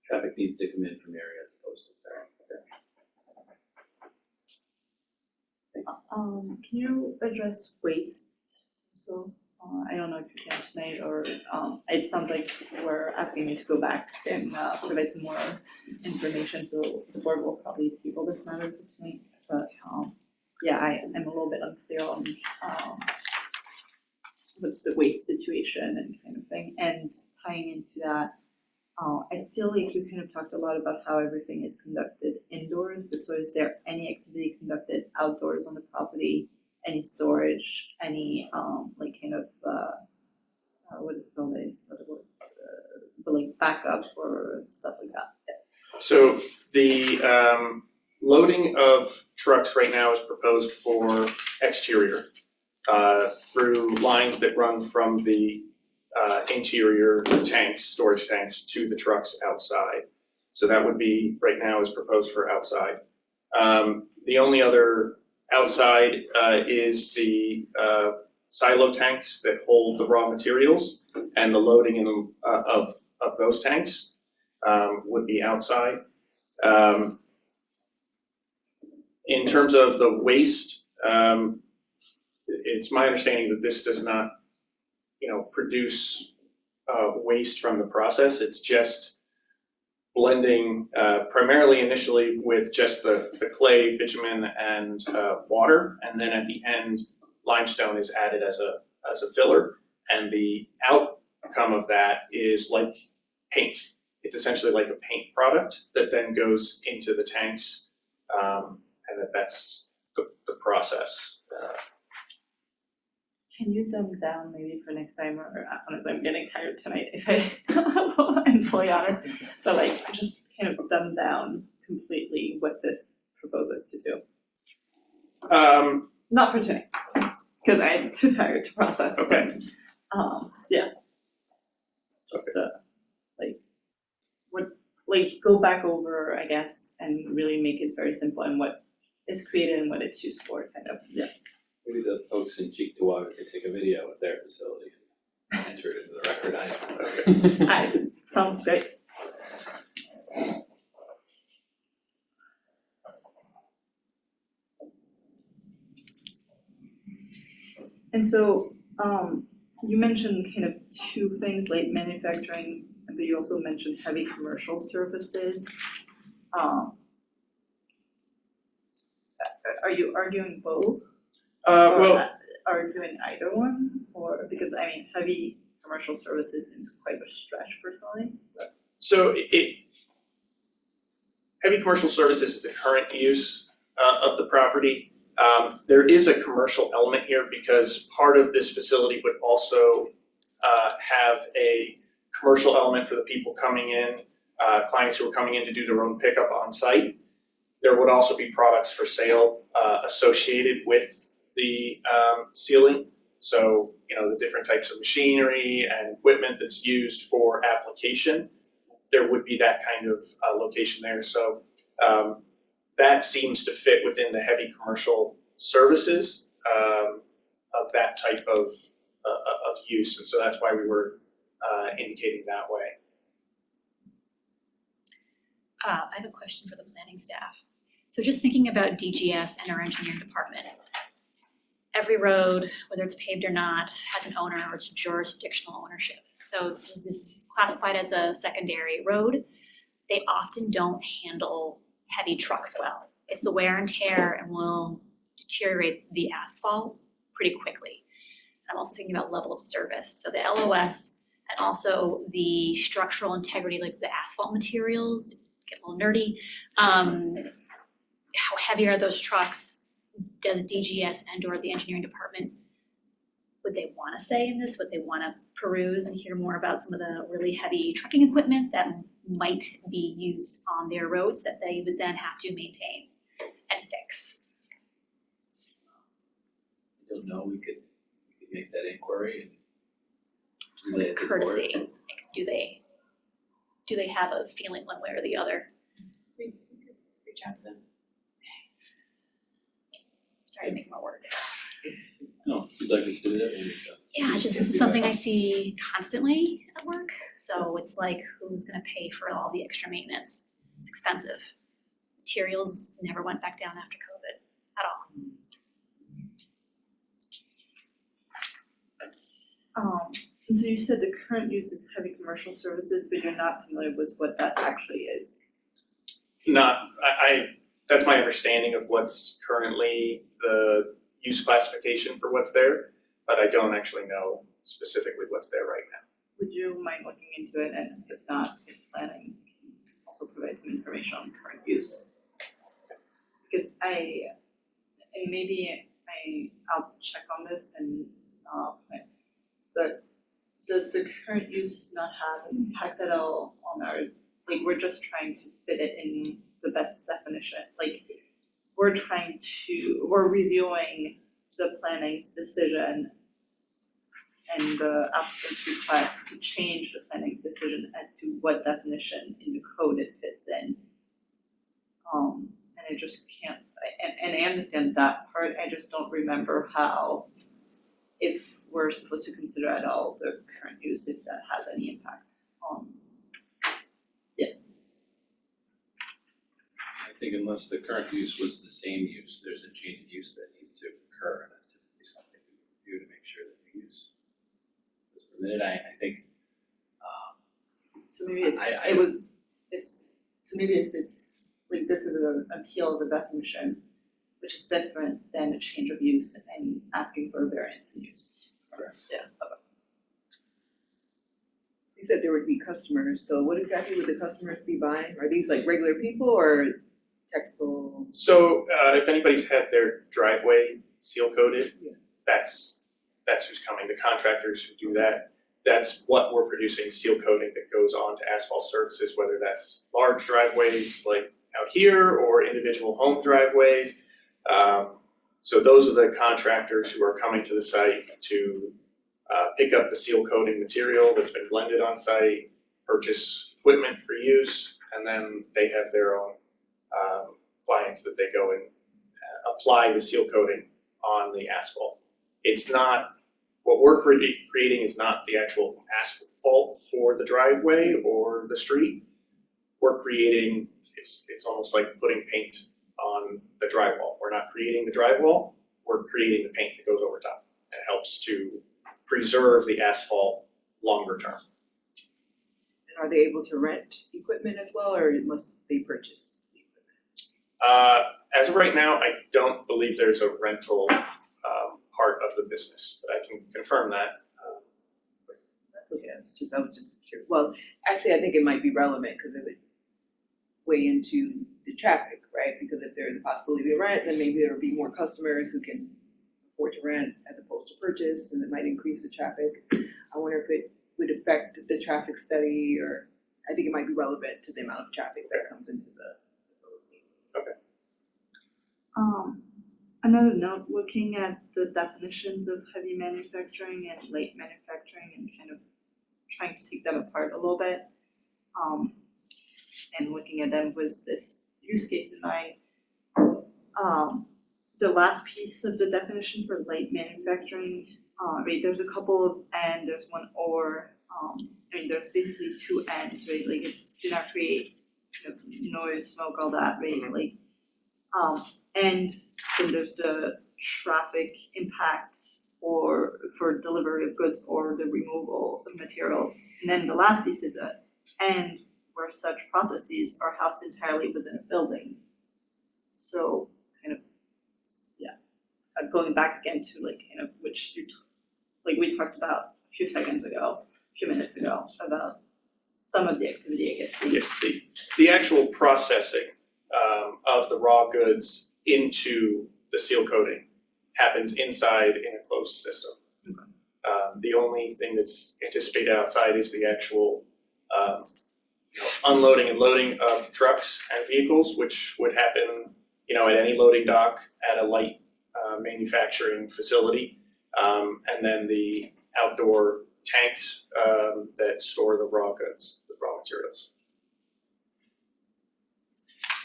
traffic needs to come in from area as opposed to Ferry. Can you address waste? So I don't know if you can tonight, or it sounds like we're asking you to go back and provide some more information, so the board will probably table this matter for tonight. But yeah, I am a little bit unclear on what's the waste situation and kind of thing. And tying into that, I feel like you kind of talked a lot about how everything is conducted indoors, but so is there any activity conducted outdoors on the property? Any storage, any like kind of what is it called? But like backup or stuff like that. Yeah. So the loading of trucks right now is proposed for exterior through lines that run from the interior tanks, storage tanks, to the trucks outside. So that would be, right now, is proposed for outside. The only other outside is the silo tanks that hold the raw materials, and the loading of those tanks would be outside. In terms of the waste, it's my understanding that this does not, produce waste from the process. It's just blending primarily initially with just the clay, bitumen, and water, and then at the end, limestone is added as a filler, and the outcome of that is like paint. It's essentially like a paint product that then goes into the tanks, and that's the process. Can you dumb down maybe for next time, or honestly, I'm getting tired tonight, if I'm totally honest, but like, just kind of dumb down completely what this proposes to do. Not for tonight, because I'm too tired to process. Okay. Yeah. Just, go back over, I guess, and really make it very simple and what is created and what it's used for, kind of, yeah. Maybe the folks in Cheektowaga could take a video of their facility and enter it into the record. Sounds great. And so, you mentioned kind of two things, light manufacturing, but you also mentioned heavy commercial services. Are you arguing both? Well, Arguing either one, or, because I mean, heavy commercial services seems quite a stretch personally. so heavy commercial services is the current use of the property. There is a commercial element here because part of this facility would also have a commercial element for the people coming in, clients who are coming in to do their own pickup on site. There would also be products for sale associated with the sealing. So, the different types of machinery and equipment that's used for application, there would be that kind of location there. So that seems to fit within the heavy commercial services of that type of use. And so that's why we were indicating that way. I have a question for the planning staff. So just thinking about DGS and our engineering department, every road, whether it's paved or not, has an owner or it's jurisdictional ownership. So this is classified as a secondary road. They often don't handle heavy trucks well. It's the wear and tear and will deteriorate the asphalt pretty quickly. I'm also thinking about level of service. So the LOS and also the structural integrity, like the asphalt materials, get a little nerdy. How heavy are those trucks? Does DGS and or the engineering department, would they want to say in this? Would they want to peruse and hear more about some of the really heavy trucking equipment that might be used on their roads that they would then have to maintain and fix? I don't know, we could make that inquiry and relay it to the board. Courtesy, like, do they have a feeling one way or the other? We could reach out to them. Sorry to make more work. No, if you'd like us to do that, maybe. Yeah, it's just this is something I see constantly at work. So it's like, who's gonna pay for all the extra maintenance? It's expensive. Materials never went back down after COVID at all. And so you said the current use is heavy commercial services, but you're not familiar with what that actually is. That's my understanding of what's currently the use classification for what's there, but I don't actually know specifically what's there right now. Would you mind looking into it, and if not, if planning can also provide some information on current use? Because I'll check on this and, but does the current use not have an impact at all on our, like, we're just trying to fit it in the best definition, like, we're reviewing the planning's decision and the applicant's request to change the planning decision as to what definition in the code it fits in. And I just can't, and I understand that part, I just don't remember how, if we're supposed to consider at all the current use, if that has any impact on. I think unless the current use was the same use, there's a change of use that needs to occur, and that's typically something we review to make sure that the use is permitted. I think. So maybe if it's, like, this is an appeal of the definition, which is different than a change of use and asking for a variance in use. Correct. Yeah, okay. You said there would be customers, so what exactly would the customers be buying? Are these like regular people or technical? So if anybody's had their driveway seal coated, Yeah. that's that's who's coming, the contractors who do that. That's what we're producing, seal coating that goes on to asphalt surfaces, whether that's large driveways like out here or individual home driveways. So those are the contractors who are coming to the site to pick up the seal coating material that's been blended on site, purchase equipment for use, and then they have their own clients that they go and apply the seal coating on the asphalt. It's not, what we're creating is not the actual asphalt for the driveway or the street. We're creating, it's almost like putting paint on the drywall. We're not creating the drywall, we're creating the paint that goes over top. It helps to preserve the asphalt longer term. And are they able to rent equipment as well, or must they purchase the equipment? As of right now, I don't believe there's a rental part of the business, but I can confirm that. That's okay, I was just curious. Well, actually, I think it might be relevant because it would weigh into the traffic, right? Because if there's a possibility to rent, then maybe there would be more customers who can afford to rent as opposed to purchase, and it might increase the traffic. I wonder if it would affect the traffic study, or I think it might be relevant to the amount of traffic that comes into the facility. Okay. Another note, looking at the definitions of heavy manufacturing and light manufacturing and kind of trying to take them apart a little bit. And looking at them with this use case in mind. The last piece of the definition for light manufacturing, right, there's a couple of and, there's one or, there's basically two ends, right, like it's do not create noise, smoke, all that, right, like, and then there's the traffic impact or for delivery of goods or the removal of materials. And then the last piece is a and where such processes are housed entirely within a building. So kind of, yeah, going back again to like kind of which like we talked about a few minutes ago about some of the activity, I guess. Yes, the actual processing of the raw goods into the seal coating happens inside in a closed system. Okay. The only thing that's anticipated outside is the actual unloading and loading of trucks and vehicles, which would happen, at any loading dock at a light manufacturing facility, and then the outdoor tanks that store the raw goods, the raw materials.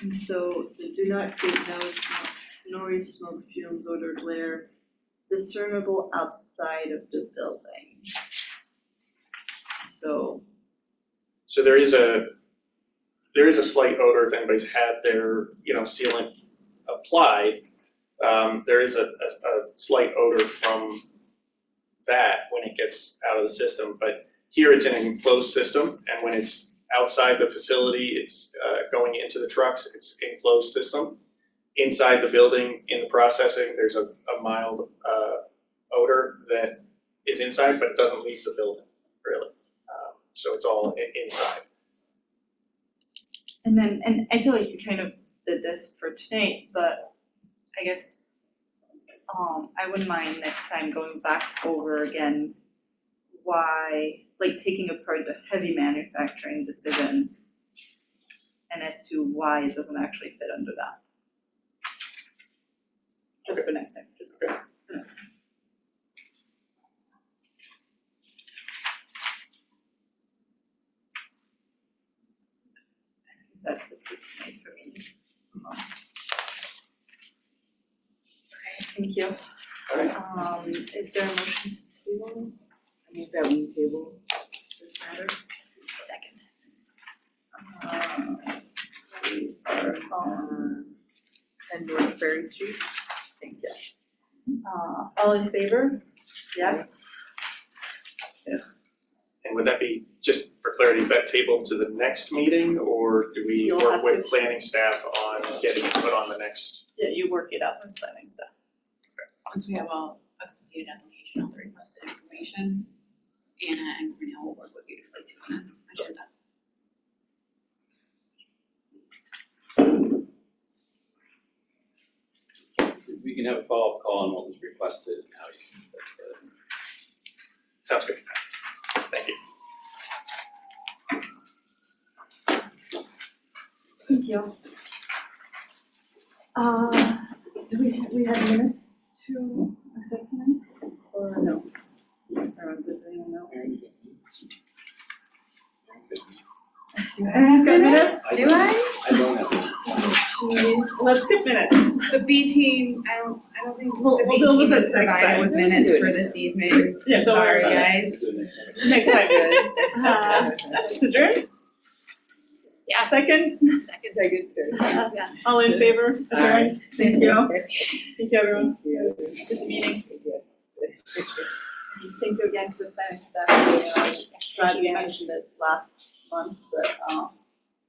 And so the do not create noise, smoke, fumes, odor, glare, discernible outside of the building. So there is a slight odor if anybody's had their sealant applied. There is a slight odor from that when it gets out of the system, but here it's in an enclosed system, and when it's outside the facility, it's going into the trucks, it's an enclosed system. Inside the building, in the processing, there's a mild odor that is inside, but it doesn't leave the building, really. So it's all inside. And I feel like you kind of did this for tonight, but I guess I wouldn't mind next time going back over again why, like taking apart the heavy manufacturing decision and as to why it doesn't actually fit under that. Just for next time, just okay. That's the proof tonight for me. Okay, thank you. All right. Is there a motion to table? I move that we table this matter. Second. We are on 10 North Ferry Street. thank you. All in favor? Yes? And would that be, just for clarity, is that tabled to the next meeting, or do we You'll work have with to- planning staff on getting it put on the next? Yeah, you work it out with planning stuff. Once we have a completed application, all the requested information, Anna and Cornell will work with you to place you on an agenda. We can have a follow-up call on what was requested and how you can. Sounds good. Thank you. Thank you. Do we have minutes to accept tonight, or no? Or does anyone know? Do I have minutes? Do I? I don't have. Jeez, let's skip minutes. The B team, I don't think We'll the B deal team with is it next provided time. with minutes for this evening. Yeah, don't worry Sorry, about it. guys. Next time. It's adjourned? Yeah. Second? All in favor? Adjourned? Thank you. Thank you, everyone. Good meeting. Thank you again to the planning staff. Glad we mentioned it last month, but